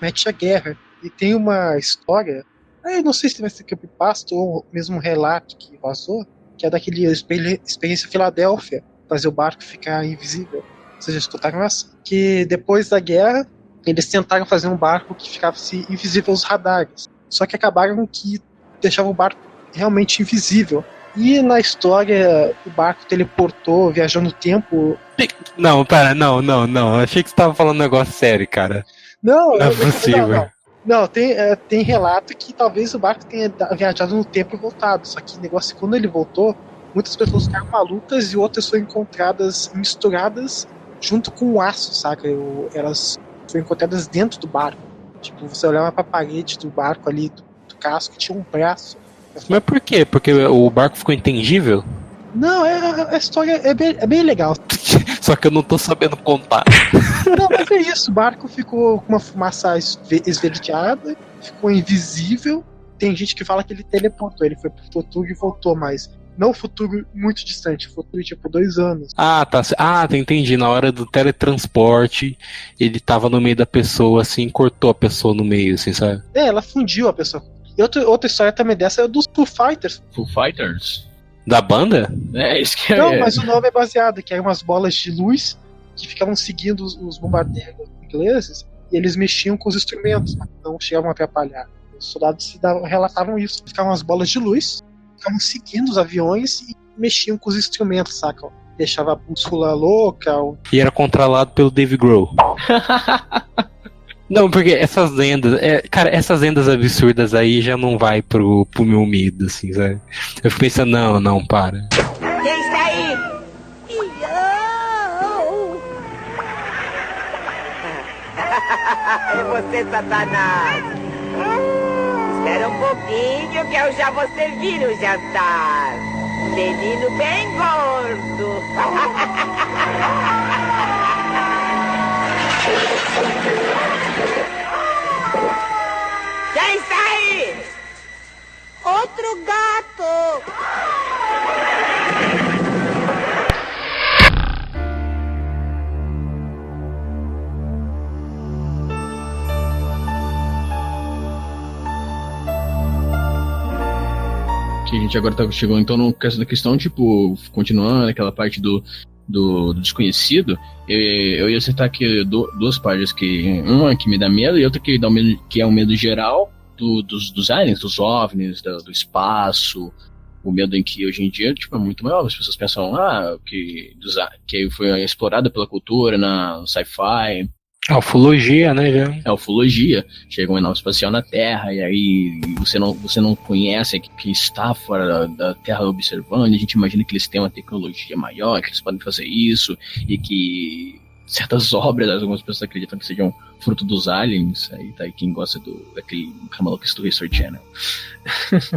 mete a guerra, e tem uma história. Eu não sei se vai ser creepypasta ou mesmo um relato que vazou, que é daquele Experiência Filadélfia, fazer o barco ficar invisível. Vocês já escutaram essa? Que depois da guerra, eles tentaram fazer um barco que ficasse invisível aos radares. Só que acabaram que deixavam o barco realmente invisível. E na história, o barco teleportou, viajou no tempo. Não, pera, não. Achei que você tava falando um negócio sério, cara. Não é possível. Não, tem relato que talvez o barco tenha viajado no tempo e voltado. Só que o negócio, quando ele voltou, muitas pessoas ficaram malucas e outras foram encontradas misturadas junto com o aço, saca? Elas foram encontradas dentro do barco. Tipo, você olhava pra parede do barco ali, do casco, e tinha um braço. Mas por quê? Porque o barco ficou intangível? Não, a história é bem legal. Só que eu não tô sabendo contar. Não, mas é isso, o barco ficou com uma fumaça esverdeada, ficou invisível. Tem gente que fala que ele teleportou, ele foi pro futuro e voltou, mas Não futuro muito distante, futuro tipo 2 anos. Ah, tá. Entendi. Na hora do teletransporte, ele tava no meio da pessoa, assim, cortou a pessoa no meio, assim, sabe? Ela fundiu a pessoa. E outra história também dessa é dos Foo Fighters. Foo Fighters? Da banda? É, isso que Não, mas o nome é baseado, que eram umas bolas de luz que ficavam seguindo os bombardeiros ingleses e eles mexiam com os instrumentos, não chegavam a atrapalhar. Os soldados relatavam isso. Ficavam as bolas de luz, ficavam seguindo os aviões e mexiam com os instrumentos, saca? Deixava a bússola louca. E era controlado pelo Dave Grohl. Não, porque essas lendas, cara, essas lendas absurdas aí já não vai pro meu medo, assim, sabe? Eu fico pensando, não, para. Quem está aí? É você, Satanás. Espera um pouquinho que eu já vou servir o jantar. Menino bem gordo. Quem está aí? Outro gato. Que a gente agora chegou então na questão, tipo, continuando aquela parte do desconhecido, eu ia citar aqui duas partes, que uma que me dá medo e outra que dá um medo, que é um medo geral dos aliens, dos OVNIs, do espaço, o medo em que hoje em dia tipo, é muito maior. As pessoas pensam que foi explorada pela cultura, na sci-fi. A ufologia, né, já? É a ufologia. Chega uma nave espacial na Terra e aí você não conhece que está fora da Terra observando, e a gente imagina que eles têm uma tecnologia maior, que eles podem fazer isso, e que certas obras, algumas pessoas acreditam que sejam fruto dos aliens. Aí tá aí quem gosta daquele maluquice do History Channel.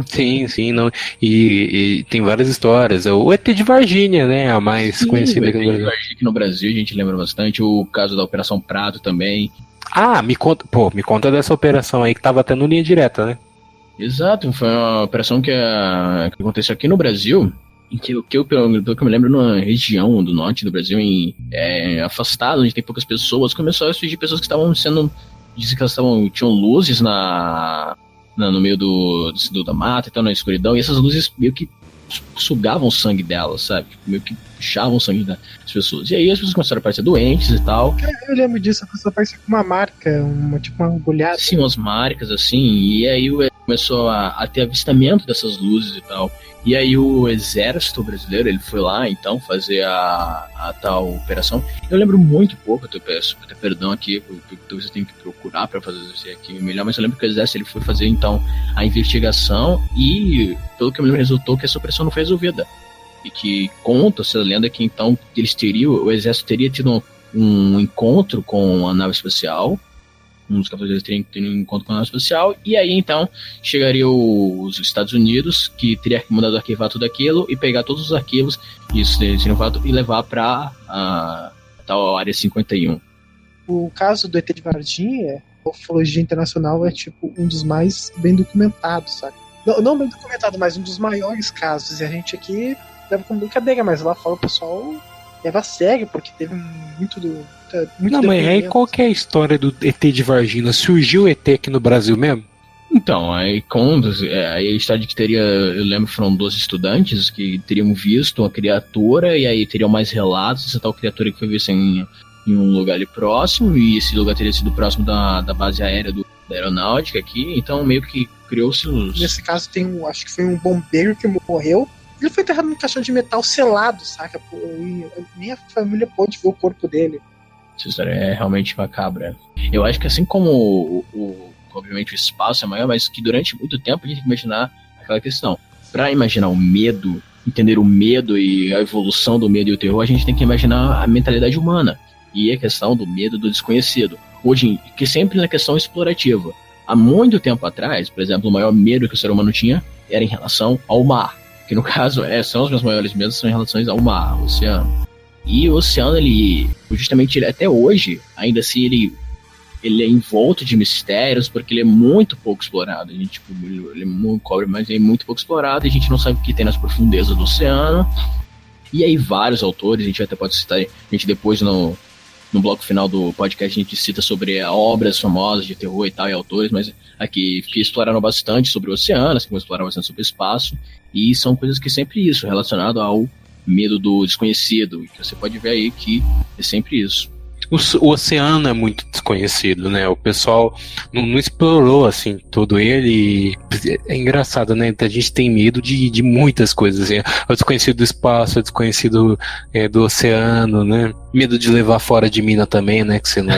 Sim, não. E tem várias histórias. O ET de Varginha, né? A mais conhecida aqui no Brasil. Aqui no Brasil a gente lembra bastante. O caso da Operação Prato também. Ah, me conta dessa operação aí que tava até no Linha Direta, né? Exato, foi uma operação que aconteceu aqui no Brasil. Em pelo que eu me lembro, numa região do norte do Brasil, afastado, onde tem poucas pessoas, começou a surgir pessoas que estavam dizem que elas tinham luzes no meio da mata e tal, na escuridão, e essas luzes meio que sugavam o sangue delas, sabe? Meio que puxavam o sangue das pessoas. E aí as pessoas começaram a parecer doentes e tal. Eu lembro disso, a pessoa parecia com uma marca, tipo uma agulhada. Sim, umas marcas assim, e aí começou a ter avistamento dessas luzes e tal. E aí o exército brasileiro, ele foi lá, então, fazer a tal operação. Eu lembro muito pouco, eu peço até perdão aqui, talvez eu tenha que procurar para fazer isso aqui melhor, mas eu lembro que o exército ele foi fazer, então, a investigação e, pelo que eu me lembro, resultou que essa operação não foi resolvida. E que conta essa lenda que, então, o exército teria tido um encontro com a nave espacial, um dos capitães teriam que ter um encontro com a nave espacial, e aí então chegaria os Estados Unidos, que teria que mandar arquivar tudo aquilo e pegar todos os arquivos e levar para a tal área 51. O caso do ET de Varginha, a ufologia internacional é tipo um dos mais bem documentados, sabe? Não bem documentado, mas um dos maiores casos, e a gente aqui leva com brincadeira, mas lá fora o pessoal leva a sério, porque teve muito não, mas aí qual que é a história do ET de Varginha? Surgiu o ET aqui no Brasil mesmo? Então, aí a história de que eu lembro que foram 12 estudantes que teriam visto uma criatura, e aí teriam mais relatos dessa tal criatura que foi vista em um lugar ali próximo, e esse lugar teria sido próximo da base aérea da aeronáutica aqui, então meio que criou-se Nesse caso acho que foi um bombeiro que morreu. Ele foi enterrado num caixão de metal selado, saca? E nem a família pôde ver o corpo dele. Essa história é realmente macabra. Eu acho que assim como obviamente o espaço é maior, mas que durante muito tempo a gente tem que imaginar aquela questão. Para imaginar o medo, entender o medo e a evolução do medo e o terror, a gente tem que imaginar a mentalidade humana e a questão do medo do desconhecido. Hoje, que sempre na questão explorativa. Há muito tempo atrás, por exemplo, o maior medo que o ser humano tinha era em relação ao mar. Que no caso, são os meus maiores medos, são em relação ao mar, ao oceano. E o oceano, ele, justamente até hoje, ainda assim, ele ele é envolto de mistérios, porque ele é muito pouco explorado. A gente, tipo, ele cobre, mas é muito pouco explorado, e a gente não sabe o que tem nas profundezas do oceano. E aí vários autores, a gente até pode citar, a gente depois no bloco final do podcast a gente cita sobre obras famosas de terror e tal, e autores, mas aqui exploraram bastante sobre o oceano, assim como exploraram bastante sobre o espaço, e são coisas que sempre isso, relacionado ao medo do desconhecido, que você pode ver aí que é sempre isso. O oceano é muito desconhecido, né? O pessoal não explorou, assim, todo ele. É engraçado, né? A gente tem medo de muitas coisas, assim. O desconhecido do espaço, o desconhecido do oceano, né? Medo de levar fora de mina também, né? Que você não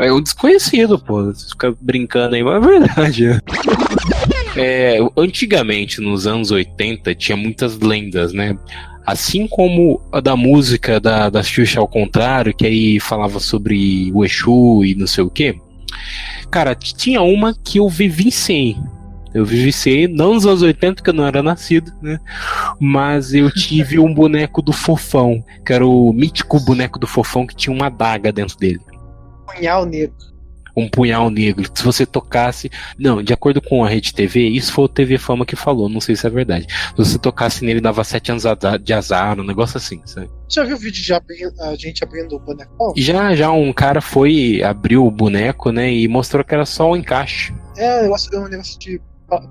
é o desconhecido, pô. Você fica brincando aí, mas é verdade, né? Antigamente, nos anos 80, tinha muitas lendas, né? Assim como a da música da Xuxa ao contrário, que aí falava sobre o Exu e não sei o quê. Cara, tinha uma que eu vivenciei. Não nos anos 80, que eu não era nascido, né? Mas eu tive um boneco do Fofão, que era o mítico boneco do Fofão, que tinha uma adaga dentro dele. Punhal negro. Um punhal negro. Se você tocasse... Não, de acordo com a Rede TV, isso foi o TV Fama que falou, não sei se é verdade. Se você tocasse nele, dava 7 anos de azar, um negócio assim, sabe? Já viu o vídeo de a gente abrindo o boneco? Já um cara abriu o boneco, né, e mostrou que era só um encaixe. Um negócio de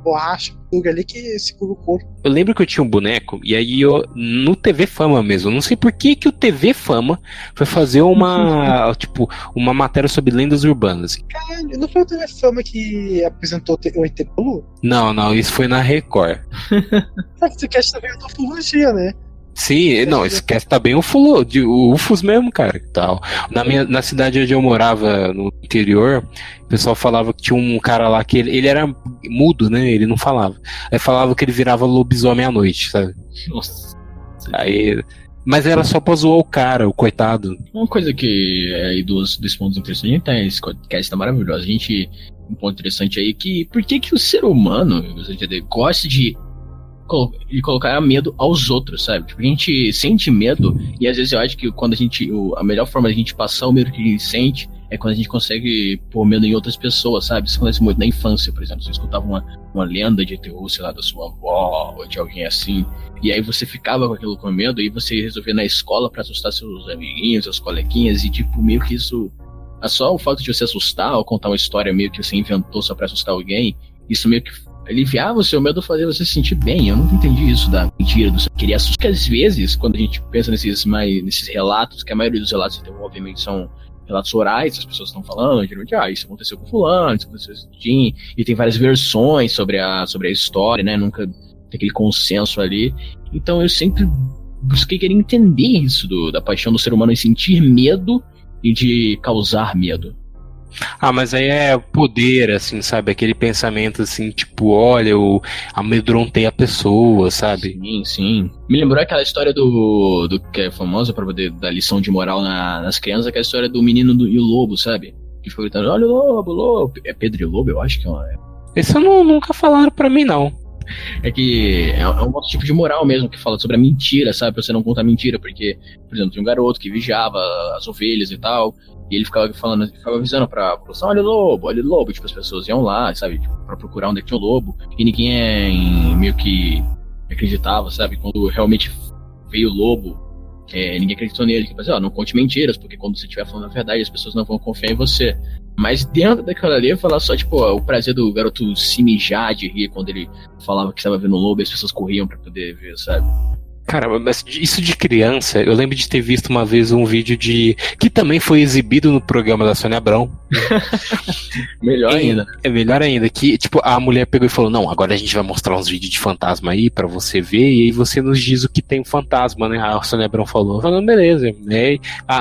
borracha, plug ali que segura o corpo. Eu lembro que eu tinha um boneco, e aí no TV Fama mesmo, não sei por que o TV Fama foi fazer uma uma matéria sobre lendas urbanas. Caralho, não foi o TV Fama que apresentou o ET Bilu? Não, isso foi na Record. Sabe que esse cast também é ufologia, né? Sim, não, esquece, tá bem o UFOs mesmo, cara, tal. Na cidade onde eu morava, no interior, o pessoal falava que tinha um cara lá que ele era mudo, né, ele não falava. Aí falava que ele virava lobisomem à noite, sabe? Nossa. Aí... Mas era só pra zoar o cara, o coitado. Uma coisa que aí dos pontos interessantes, esse podcast tá maravilhoso. Um ponto interessante aí que por que o ser humano gosta de colocar medo aos outros, sabe? Tipo, a gente sente medo e às vezes eu acho que quando a melhor forma de a gente passar o medo que a gente sente é quando a gente consegue pôr medo em outras pessoas, sabe? Isso acontece muito na infância, por exemplo. Você escutava uma lenda de terror, sei lá, da sua avó ou de alguém assim, e aí você ficava com aquilo com medo e você resolvia ir na escola pra assustar seus amiguinhos, seus coleguinhas, e tipo, meio que isso... Só o fato de você assustar ou contar uma história meio que você inventou só pra assustar alguém, isso meio que aliviava o seu medo, fazer você se sentir bem. Eu nunca entendi isso da mentira, do querer assustar. Porque às vezes, quando a gente pensa nesses relatos, que a maioria dos relatos então, obviamente são relatos orais, as pessoas estão falando, geralmente, isso aconteceu com fulano, isso aconteceu com Jim, e tem várias versões sobre a história, né? Nunca tem aquele consenso ali. Então eu sempre busquei querer entender isso da paixão do ser humano em sentir medo e de causar medo. Mas aí é poder, assim, sabe? Aquele pensamento, assim, tipo, olha, eu amedrontei a pessoa, sabe? Sim. Me lembrou aquela história do que é famosa pra poder dar lição de moral nas crianças, aquela história do menino e o lobo, sabe? Que ficou gritando, olha o lobo. É Pedro e Lobo, eu acho que é. Esse nunca falaram pra mim, não. É que é um outro tipo de moral mesmo, que fala sobre a mentira, sabe? Pra você não contar mentira, porque, por exemplo, tem um garoto que vigiava as ovelhas e tal, e ele ficava avisando pra população, olha o lobo, tipo, as pessoas iam lá, sabe, tipo, pra procurar onde é que tinha o lobo, e ninguém meio que acreditava, sabe, quando realmente veio o lobo, ninguém acreditou nele, que não conte mentiras, porque quando você estiver falando a verdade, as pessoas não vão confiar em você. Mas dentro daquela ali, eu falar só, tipo, o prazer do garoto se mijar de rir quando ele falava que estava vendo o lobo e as pessoas corriam pra poder ver, sabe? Cara, mas isso de criança, eu lembro de ter visto uma vez um vídeo que também foi exibido no programa da Sônia Abrão. Melhor ainda. É melhor ainda, que tipo, a mulher pegou e falou, não, agora a gente vai mostrar uns vídeos de fantasma aí pra você ver, e aí você nos diz o que tem um fantasma, né? A Sônia Abrão falou, beleza.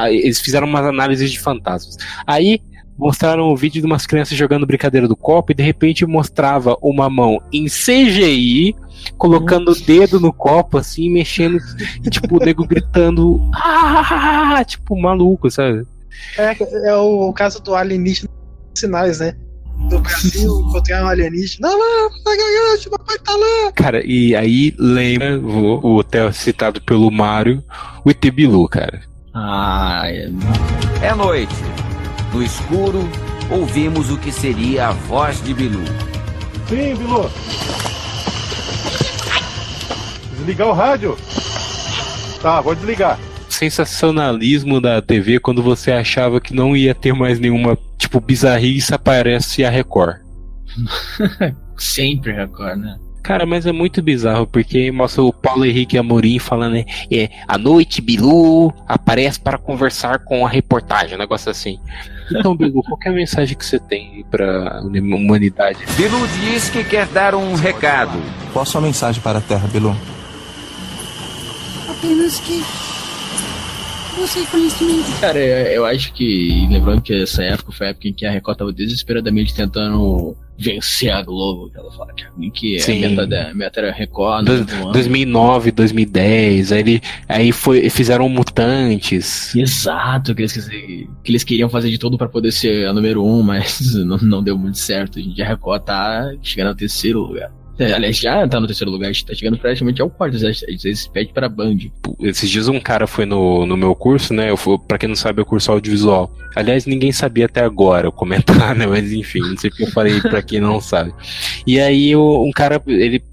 Eles fizeram umas análises de fantasmas. Aí mostraram o vídeo de umas crianças jogando brincadeira do copo e de repente mostrava uma mão em CGI colocando o dedo no copo assim, mexendo, e, tipo, o nego gritando tipo, maluco, sabe? É o caso do alienígena sinais, né? Do Brasil encontrar um alienígena. Não, papai tá lá. Cara, e aí lembra o hotel citado pelo Mário, o ET Bilu, cara. É noite. No escuro, ouvimos o que seria a voz de Bilu. Sim, Bilu. Desligar o rádio. Tá, vou desligar. Sensacionalismo da TV quando você achava que não ia ter mais nenhuma, tipo, bizarrice, aparece a Record. Sempre Record, né? Cara, mas é muito bizarro, porque mostra o Paulo Henrique Amorim falando, né? À noite, Bilu aparece para conversar com a reportagem, um negócio assim. Então, Bilu, qual que é a mensagem que você tem pra humanidade? Bilu diz que quer dar um recado. Qual a sua mensagem para a Terra, Bilu? Apenas que você conhecimento. Cara, eu acho que, lembrando que essa época foi a época em que a Record tava desesperadamente tentando vencer a Globo, que ela fala que a meta era Record. 2009, 2010, fizeram Mutantes. Exato, que eles queriam fazer de tudo pra poder ser a número 1, mas não deu muito certo. A Record tá chegando ao 3º lugar. Aliás, já tá no 3º lugar, a gente tá chegando praticamente ao 4º, às vezes pede pra Band. Esses dias um cara foi no meu curso, né, pra quem não sabe, eu curso audiovisual. Aliás, ninguém sabia até agora eu comentar, né, mas enfim, não sei o que eu falei pra quem não sabe. E aí um cara, ele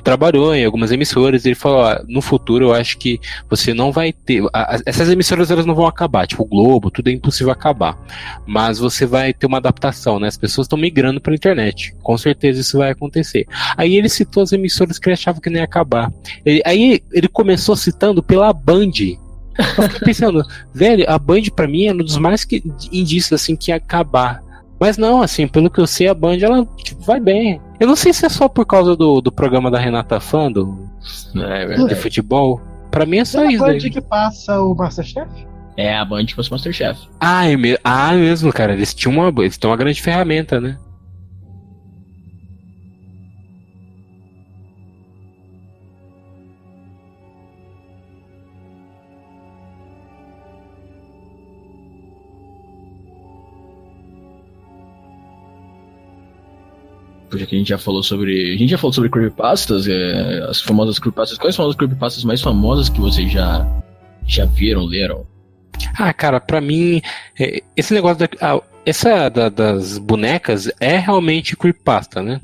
trabalhou em algumas emissoras, e ele falou, no futuro eu acho que você não vai ter, essas emissoras elas não vão acabar, tipo o Globo, tudo é impossível acabar, mas você vai ter uma adaptação, né, as pessoas estão migrando pra internet, com certeza isso vai acontecer. Aí ele citou as emissoras que ele achava que não ia acabar, aí ele começou citando pela Band. Eu fiquei pensando, velho, a Band pra mim é um dos mais indícios assim que ia acabar. Mas não, assim, pelo que eu sei, a Band, ela tipo, vai bem. Eu não sei se é só por causa do programa da Renata Fã, de futebol. Pra mim é só isso. É a Band que passa o Masterchef? É a Band que passa o Masterchef. Mesmo, cara. Eles têm uma grande ferramenta, né? Porque a gente já falou sobre creepypastas, as famosas creepypastas. Quais são as creepypastas mais famosas que vocês já viram, leram? Cara, pra mim, esse negócio das bonecas é realmente creepypasta, né?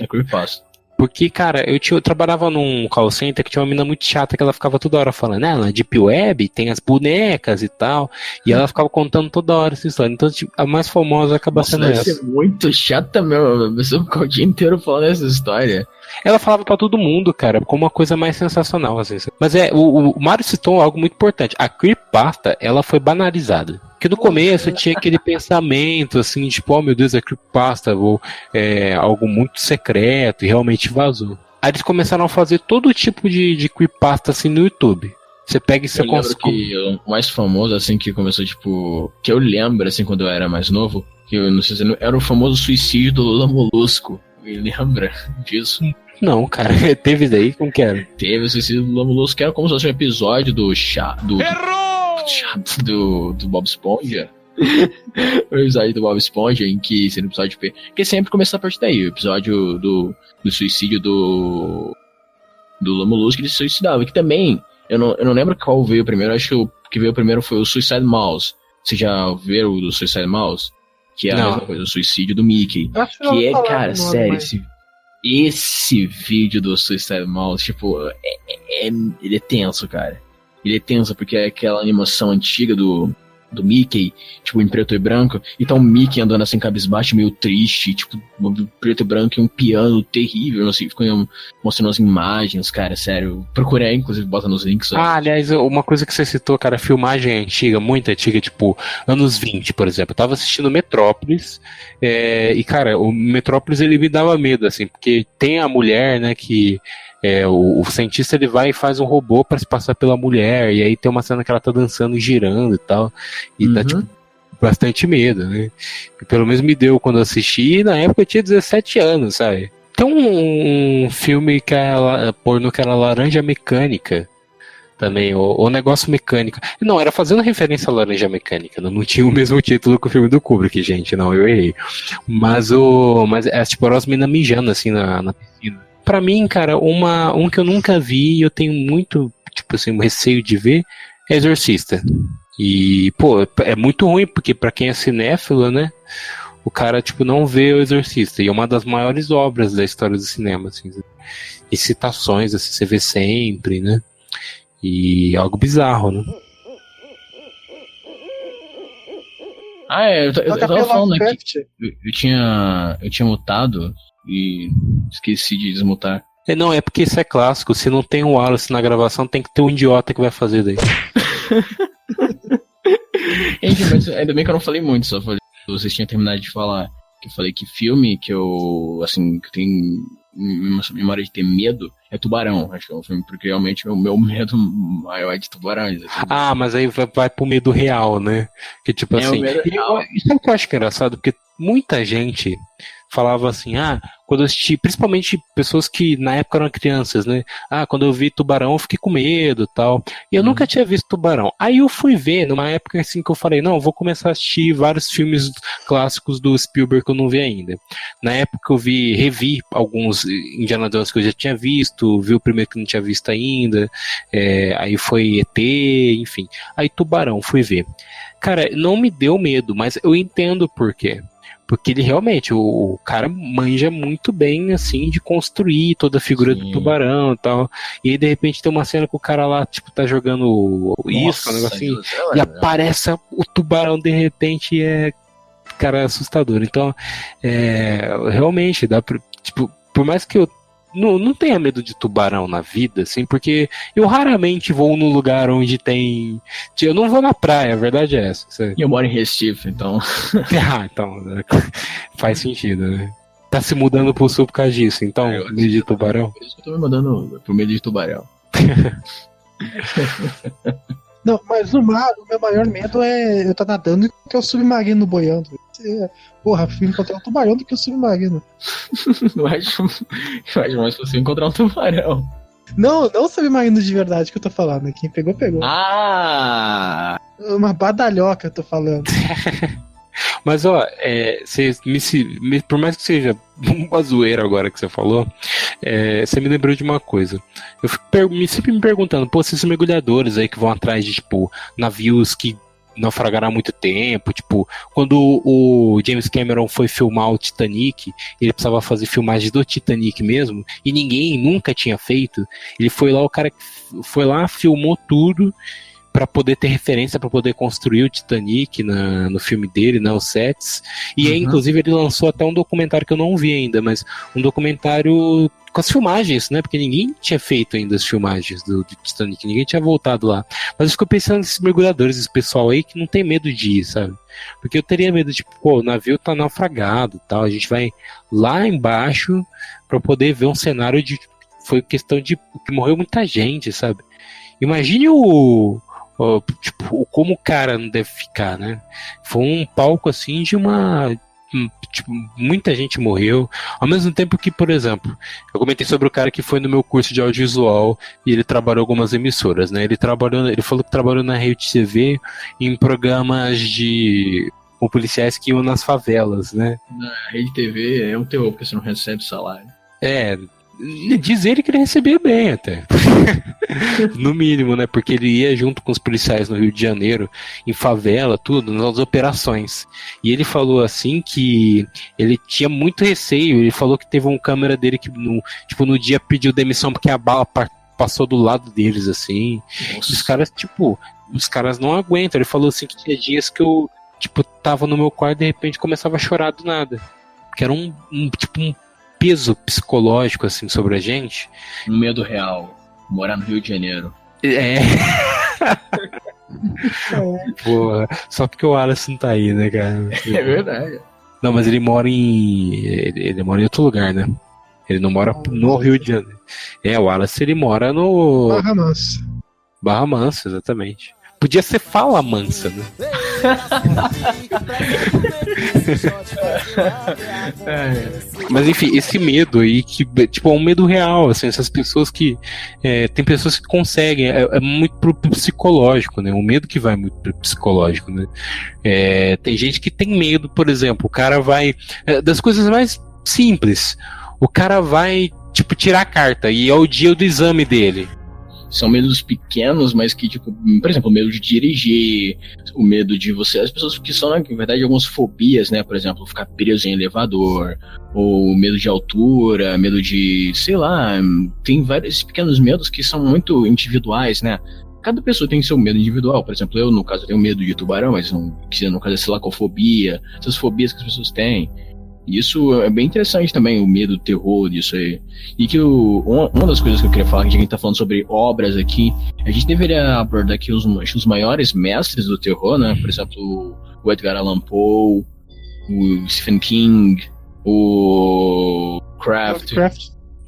É creepypasta. Porque, cara, eu trabalhava num call center que tinha uma mina muito chata que ela ficava toda hora falando, na Deep Web tem as bonecas e tal, e ela ficava contando toda hora essa história. Então, tipo, a mais famosa acaba sendo essa. Deve ser muito chata, meu. A pessoa ficou o dia inteiro falando essa história. Ela falava pra todo mundo, cara, como uma coisa mais sensacional, assim. Mas o Mário citou algo muito importante. A creepypasta, ela foi banalizada. Porque no começo tinha aquele pensamento, assim, tipo, oh meu Deus, é creepypasta, algo muito secreto, e realmente vazou. Aí eles começaram a fazer todo tipo de creepypasta, assim, no YouTube. Você pega e você consegue. O mais famoso, assim, que começou, tipo, que eu lembro, assim, quando eu era mais novo, que eu não sei se era o famoso suicídio do Lula Molusco. Me lembra disso? Não, cara, teve daí? Como que era? Teve o suicídio do Lula Molusco, que era como se fosse um episódio do Bob Esponja. O episódio do Bob Esponja, em que seria um episódio. Que sempre começa a partir daí. O episódio do suicídio do Lula Molusco, ele se suicidava. Que também, eu não lembro qual veio primeiro. Acho que o que veio primeiro foi o Suicide Mouse. Você já viu o do Suicide Mouse? Que é a mesma coisa, o suicídio do Mickey. Que é, cara, sério, esse vídeo do Suicide Mouse, tipo, ele é tenso, cara. Ele é tenso porque é aquela animação antiga do Mickey, tipo, em preto e branco, e tá o Mickey andando assim, cabisbaixo, meio triste, tipo, preto e branco e um piano terrível, assim, ficam mostrando as imagens, cara, sério. Procurei, inclusive, bota nos links. Aliás, uma coisa que você citou, cara, filmagem antiga, muito antiga, tipo, anos 20, por exemplo. Eu tava assistindo Metrópolis, e, cara, o Metrópolis, ele me dava medo, assim, porque tem a mulher, né, que... o cientista ele vai e faz um robô pra se passar pela mulher, e aí tem uma cena que ela tá dançando e girando e tal, e dá tipo bastante medo, né? E pelo menos me deu quando eu assisti, e na época eu tinha 17 anos, sabe? Tem um filme que pornô que era Laranja Mecânica também, o Negócio Mecânico. Não, era fazendo referência à Laranja Mecânica, não tinha o mesmo título que o filme do Kubrick, gente, não, eu errei. Mas é tipo as minas mijando assim na piscina. Pra mim, cara, um que eu nunca vi e eu tenho muito, tipo assim, um receio de ver é Exorcista. E, pô, é muito ruim, porque pra quem é cinéfilo, né, o cara, tipo, não vê O Exorcista. E é uma das maiores obras da história do cinema, assim. E citações, assim, você vê sempre, né? E é algo bizarro, né? Eu tava falando aqui. Eu tinha mutado e esqueci de desmutar. Não, é porque isso é clássico. Se não tem o Wallace na gravação, tem que ter um idiota que vai fazer daí. Gente, mas ainda bem que eu não falei muito, só falei. Vocês tinham terminado de falar. Que eu falei que filme que eu, assim, que tem memória de ter medo é Tubarão. Acho que é um filme porque realmente o meu medo maior é de tubarões. Assim. Mas aí vai pro medo real, né? Que tipo assim. Isso é o que eu acho engraçado, porque muita gente falava assim, quando eu assisti, principalmente pessoas que na época eram crianças, né? Quando eu vi Tubarão eu fiquei com medo e tal. E eu nunca tinha visto Tubarão. Aí eu fui ver, numa época assim que eu falei, não, eu vou começar a assistir vários filmes clássicos do Spielberg que eu não vi ainda. Na época eu revi alguns Indiana Jones que eu já tinha visto, vi o primeiro que eu não tinha visto ainda, aí foi ET, enfim. Aí Tubarão, fui ver. Cara, não me deu medo, mas eu entendo por quê. Porque ele realmente, o cara manja muito bem, assim, de construir toda a figura do tubarão e tal. E aí, de repente, tem uma cena que o cara lá, tipo, tá jogando isso, um negocinho, e aparece o tubarão, de repente, cara, assustador. Então, realmente, dá pra, tipo, por mais que eu não tenha medo de tubarão na vida, assim, porque eu raramente vou num lugar onde tem... Eu não vou na praia, a verdade é essa. E eu moro em Recife, então... então faz sentido, né? Tá se mudando pro sul por causa disso, então, medo de tubarão? Por isso que eu tô me mudando pro medo de tubarão. Não, mas no mar, o meu maior medo é eu estar nadando e ter o submarino boiando. Porra, prefiro encontrar um tubarão do que o submarino. Eu acho mais fácil encontrar um tubarão. Não submarino de verdade que eu tô falando. Quem pegou, pegou. Uma badalhoca eu tô falando. Mas, ó, por mais que seja uma zoeira agora que você falou, você me lembrou de uma coisa. Eu fico sempre me perguntando, esses mergulhadores aí que vão atrás de, tipo, navios que naufragaram há muito tempo, tipo, quando o James Cameron foi filmar o Titanic, ele precisava fazer filmagem do Titanic mesmo, e ninguém nunca tinha feito, ele foi lá, o cara foi lá, filmou tudo, para poder ter referência, para poder construir o Titanic no filme dele, os sets. E aí, inclusive, ele lançou até um documentário que eu não vi ainda, mas um documentário com as filmagens, né? Porque ninguém tinha feito ainda as filmagens do Titanic, ninguém tinha voltado lá. Mas eu fico pensando nesses mergulhadores, esse pessoal aí que não tem medo de ir, sabe? Porque eu teria medo de, o navio tá naufragado e tal, a gente vai lá embaixo para poder ver um cenário de... Foi questão de... que morreu muita gente, sabe? Imagine como o cara não deve ficar, né? Foi um palco assim de uma... Tipo, muita gente morreu. Ao mesmo tempo que, por exemplo, eu comentei sobre o cara que foi no meu curso de audiovisual e ele trabalhou em algumas emissoras, né? Ele falou que trabalhou na Rede TV em programas com policiais que iam nas favelas, né? Na Rede TV é um terror, porque você não recebe salário. Diz ele que ele recebia bem até. No mínimo, né? Porque ele ia junto com os policiais no Rio de Janeiro, em favela, tudo, nas operações. E ele falou assim que ele tinha muito receio. Ele falou que teve um câmera dele que no dia pediu demissão porque a bala passou do lado deles, assim. Os caras não aguentam. Ele falou assim que tinha dias que eu, tava no meu quarto e de repente começava a chorar do nada. Que era um peso psicológico, assim, sobre a gente. Um medo real. Morar no Rio de Janeiro. Porra, só porque o Wallace não tá aí, né, cara? É verdade. Não, mas ele mora em outro lugar, né? Ele não mora no Rio de Janeiro. O Wallace, ele mora no... Barra Mansa, exatamente. Podia ser Fala Mansa, né? Mas enfim, esse medo aí que é um medo real, assim, essas pessoas que tem pessoas que conseguem, é muito pro psicológico, né? Um medo que vai muito pro psicológico, né? Tem gente que tem medo, por exemplo, o cara vai das coisas mais simples, o cara vai tirar a carta e é o dia do exame dele. são medos pequenos, mas que, tipo, por exemplo, o medo de dirigir, o medo de você... As pessoas que são, na verdade, algumas fobias, né? Por exemplo, ficar preso em elevador, ou medo de altura, medo de... sei lá, tem vários pequenos medos que são muito individuais, né? Cada pessoa tem seu medo individual. Por exemplo, eu, no caso, tenho medo de tubarão, mas no caso é silacofobia, essas fobias que as pessoas têm. E isso é bem interessante também, o medo, o terror disso aí. E que uma das coisas que eu queria falar, que a gente tá falando sobre obras aqui, a gente deveria abordar aqui os maiores mestres do terror, né? Por exemplo, o Edgar Allan Poe, o Stephen King, o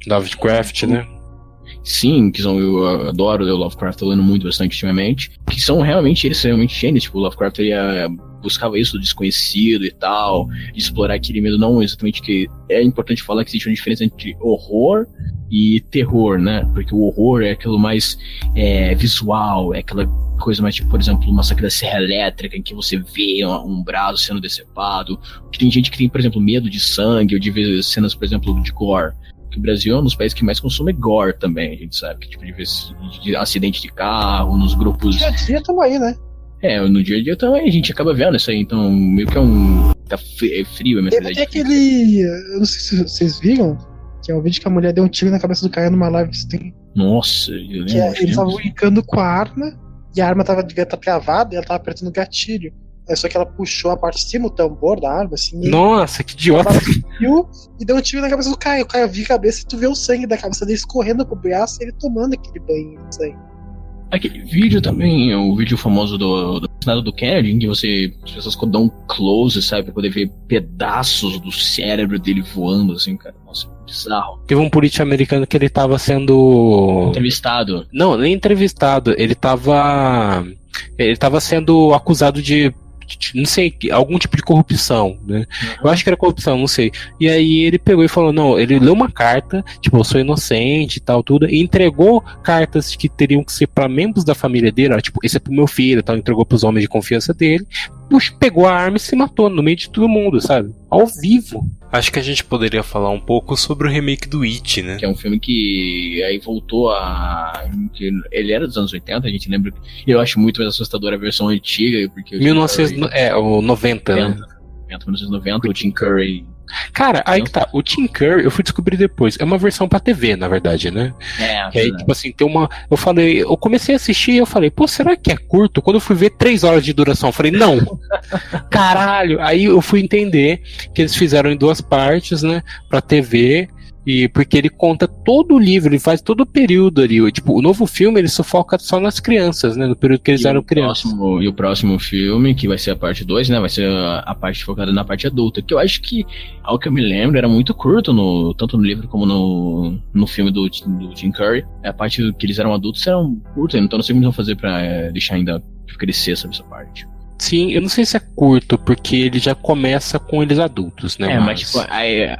Lovecraft, né? Sim, eu adoro o Lovecraft, tô lendo muito bastante ultimamente. Que são realmente, eles são realmente gênios. Tipo, o Lovecraft ele buscava isso do desconhecido e tal, de explorar aquele medo, não exatamente que... É importante falar que existe uma diferença entre horror e terror, né? Porque o horror é aquilo mais visual, é aquela coisa mais tipo, por exemplo, o Massacre da Serra Elétrica, em que você vê um braço sendo decepado. Que tem gente que tem, por exemplo, medo de sangue, ou de ver cenas, por exemplo, de gore. Que o Brasil é um dos países que mais consome gore também, a gente sabe, que tipo de acidente de carro, nos grupos... No dia a dia tamo aí, né? No dia a dia também a gente acaba vendo isso aí, então meio que tá frio a mentalidade. Tem aquele... eu não sei se vocês viram, que é um vídeo que a mulher deu um tiro na cabeça do cara numa live que tem. Nossa, eu lembro. Que eles estavam brincando com a arma, e a arma devia estar travada, e ela tava apertando o gatilho. Só que ela puxou a parte de cima, o tambor da arma, assim. Nossa, que idiota. E deu um tiro na cabeça do Caio. O Caio viu a cabeça e tu vê o sangue da cabeça dele escorrendo pro braço e ele tomando aquele banho de sangue. Aquele vídeo também, o vídeo famoso do assassinato do Kennedy, em que as pessoas dão um close, sabe, pra poder ver pedaços do cérebro dele voando, assim, cara. Nossa, bizarro. Teve um político americano que ele tava sendo... entrevistado. Não, nem entrevistado. Ele tava sendo acusado de não sei, algum tipo de corrupção, né? Eu acho que era corrupção, não sei. E aí ele pegou e falou, não, ele leu uma carta, tipo, eu sou inocente e tal, tudo, e entregou cartas que teriam que ser para membros da família dele, ó, tipo, esse é pro meu filho, tal, entregou pros homens de confiança dele, pegou a arma e se matou no meio de todo mundo, sabe? Ao vivo. Acho que a gente poderia falar um pouco sobre o remake do It, né? Que é um filme que aí voltou que ele era dos anos 80, a gente lembra. Eu acho muito mais assustadora a versão antiga, porque... 1990, né? 1990, o Tim Curry... Cara, aí que tá, o Tim Curry, eu fui descobrir depois, é uma versão pra TV, na verdade, né? Que aí, tipo assim, tem uma... Eu comecei a assistir e eu falei, pô, será que é curto? Quando eu fui ver 3 horas de duração, eu falei, não! Caralho! Aí eu fui entender que eles fizeram em 2 partes, né, pra TV, e porque ele conta todo o livro, ele faz todo o período ali. Tipo, o novo filme, ele só foca só nas crianças, né, no período que eles eram crianças. E o próximo filme, que vai ser a parte 2, né, vai ser a parte focada na parte adulta, que eu acho que, ao que eu me lembro, era muito curto, tanto no livro como no filme do Tim Curry. A parte que eles eram adultos eram curtas, então não sei como eles vão fazer pra deixar ainda crescer, sabe, essa parte. Sim, eu não sei se é curto, porque ele já começa com eles adultos, né? Mas tipo, aí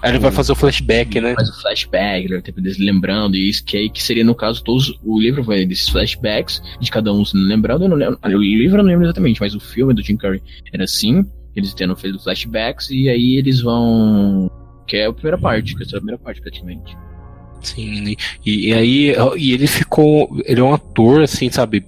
ele vai fazer o flashback, né? Faz o flashback, ele vai ter lembrando, e isso que seria, no caso, o livro vai desses flashbacks, de cada um se lembrando, eu não lembro, o livro eu não lembro exatamente, mas o filme do Jim Carrey era assim, eles tendo feito flashbacks, e aí eles vão... que é a primeira parte, praticamente. Sim, e aí ele é um ator, assim, sabe,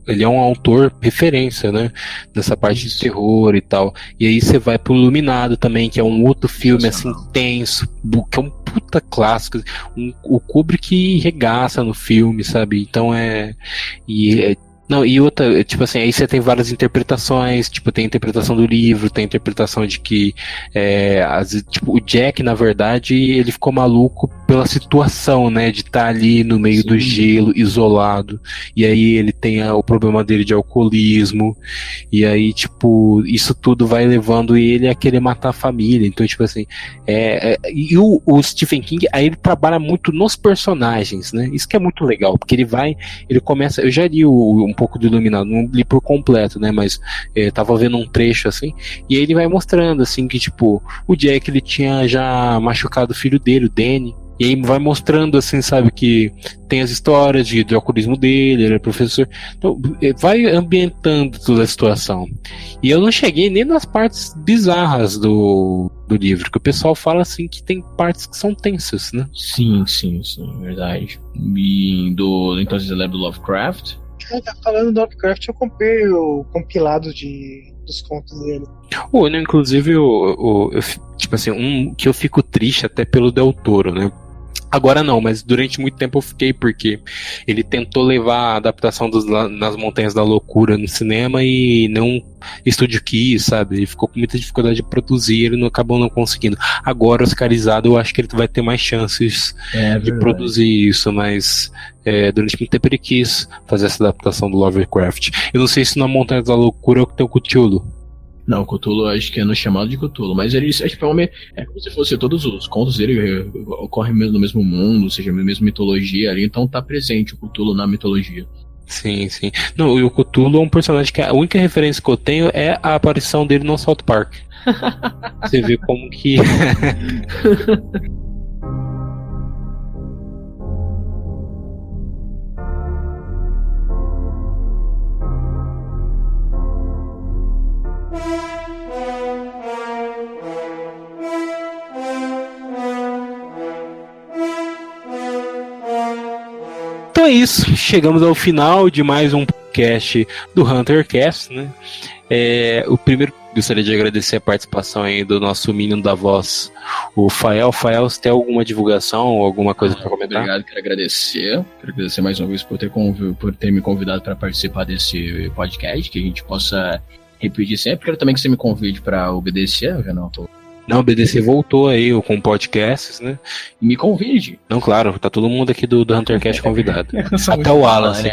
ele é um autor referência, né, nessa parte de terror e tal, e aí você vai pro Iluminado também, que é um outro filme, assim, tenso, que é um puta clássico, o Kubrick regaça no filme, sabe, então e outra, tipo assim, aí você tem várias interpretações, tipo, tem a interpretação do livro, tem a interpretação de que tipo, o Jack, na verdade, ele ficou maluco pela situação, né, de estar ali no meio do gelo, isolado, e aí ele tem o problema dele de alcoolismo, e aí, tipo, isso tudo vai levando ele a querer matar a família, então, tipo assim, e o Stephen King, aí ele trabalha muito nos personagens, né, isso que é muito legal, porque ele começa, eu já li um pouco do Iluminado, não li por completo, né, mas tava vendo um trecho assim, e aí ele vai mostrando assim que tipo, o Jack ele tinha já machucado o filho dele, o Danny, e aí vai mostrando assim, sabe, que tem as histórias do alcoolismo dele, ele é professor, então vai ambientando toda a situação. E eu não cheguei nem nas partes bizarras do do livro, que o pessoal fala assim que tem partes que são tensas, né? Sim, verdade. E então você lembra do Lovecraft? Cara, falando do Lovecraft, eu comprei o compilado dos contos dele. Não, inclusive, tipo assim, que eu fico triste até pelo Del Toro, né? Agora não, mas durante muito tempo eu fiquei, porque ele tentou levar a adaptação nas Montanhas da Loucura no cinema e não estúdio quis, sabe? Ele ficou com muita dificuldade de produzir, ele acabou não conseguindo. Agora, oscarizado, eu acho que ele vai ter mais chances de produzir isso, mas durante muito tempo ele quis fazer essa adaptação do Lovecraft. Eu não sei se na Montanhas da Loucura é o que tem o Cthulhu. Não, Cthulhu acho que é no chamado de Cthulhu, mas ele é como se fosse todos os contos dele ocorrem no mesmo mundo, ou seja, a mesma mitologia ali, então tá presente o Cthulhu na mitologia. Sim. Não, e o Cthulhu é um personagem que a única referência que eu tenho é a aparição dele no South Park. Você vê como que... Então é isso, chegamos ao final de mais um podcast do HunterCast, né? O primeiro, gostaria de agradecer a participação aí do nosso menino da voz, o Fael. Fael, você tem alguma divulgação ou alguma coisa para comentar? Obrigado, quero agradecer mais uma vez por ter me convidado para participar desse podcast, que a gente possa repetir sempre. Quero também que você me convide para obedecer, eu já não tô... Não, o BDC voltou aí com podcasts, né? Me convide. Não, claro, tá todo mundo aqui do HunterCast convidado. Até o Wallace.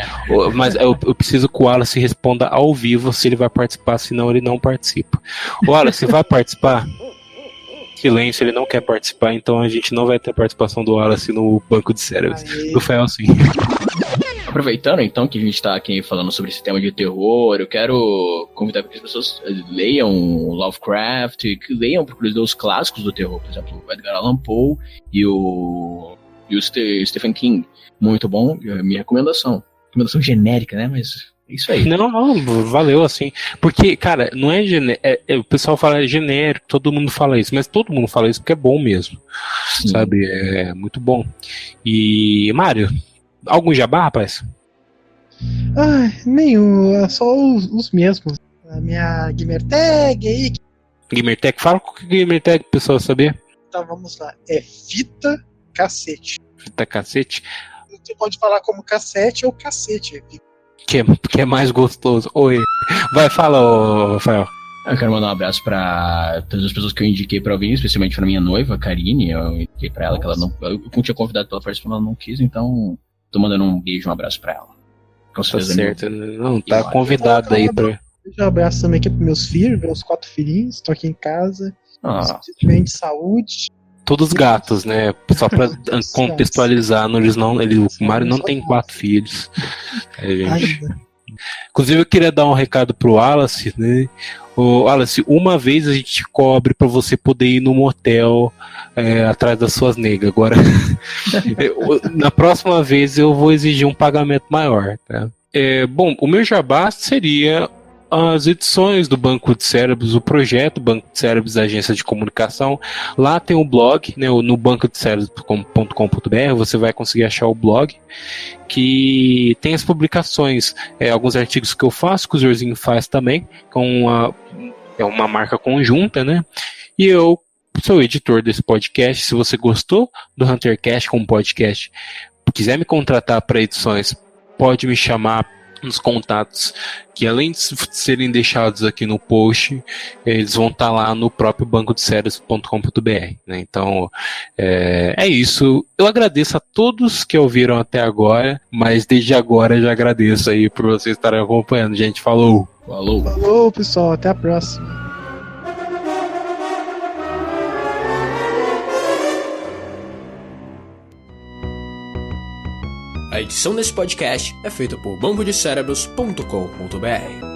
Mas eu preciso que o Wallace responda ao vivo se ele vai participar, senão ele não participa. O Wallace, vai participar? Silêncio, ele não quer participar, então a gente não vai ter participação do Wallace no banco de cérebros. Do Fael, sim. Aproveitando então que a gente está aqui falando sobre esse tema de terror, eu quero convidar que as pessoas leiam Lovecraft, que leiam os clássicos do terror, por exemplo, o Edgar Allan Poe e o Stephen King. Muito bom, minha recomendação. Recomendação genérica, né? Mas é isso aí. Não, valeu assim. Porque, cara, não é genérico. O pessoal fala genérico, todo mundo fala isso, mas todo mundo fala isso porque é bom mesmo. Sim. Sabe? É muito bom. E, Mário, algum jabá, rapaz? Nenhum, é só os mesmos. A minha Gamertag aí. Gamertag? Fala com o Gamertag pro pessoal saber. Então vamos lá. É Fita Cassete. Fita Cassete? Você pode falar como cassete ou cacete. Que é mais gostoso. Oi. Vai, fala, Rafael. Eu quero mandar um abraço pra todas as pessoas que eu indiquei pra vir, especialmente pra minha noiva, Karine. Eu indiquei pra ela que ela não. Eu não tinha convidado pra ela participar, mas ela não quis, então tô mandando um beijo, um abraço pra ela. Com certeza. Tá certo. Não, tá convidado aí pra. Um abraço também aqui pros meus filhos, meus 4 filhinhos, estão aqui em casa. Bem de saúde. Todos gatos, né? Só pra contextualizar, o Mário não tem 4 filhos. Gente. Inclusive eu queria dar um recado pro Wallace, né? Wallace, uma vez a gente cobre pra você poder ir no motel atrás das suas negas. Agora, na próxima vez eu vou exigir um pagamento maior, tá? Bom, o meu jabá seria as edições do Banco de Cérebros, o projeto Banco de Cérebros da Agência de Comunicação. Lá tem um blog, né, no bancodecerebros.com.br, você vai conseguir achar o blog, que tem as publicações, alguns artigos que eu faço, que o Zorzinho faz também, é uma marca conjunta, né, e eu sou editor desse podcast. Se você gostou do HunterCast como podcast, quiser me contratar para edições, pode me chamar nos contatos, que além de serem deixados aqui no post, eles vão estar lá no próprio bancodecerebros.com.br, né? Então, é isso. Eu agradeço a todos que ouviram até agora, mas desde agora já agradeço aí por vocês estarem acompanhando. Gente, falou! Falou, pessoal, até a próxima. A edição desse podcast é feita por bancodecerebros.com.br.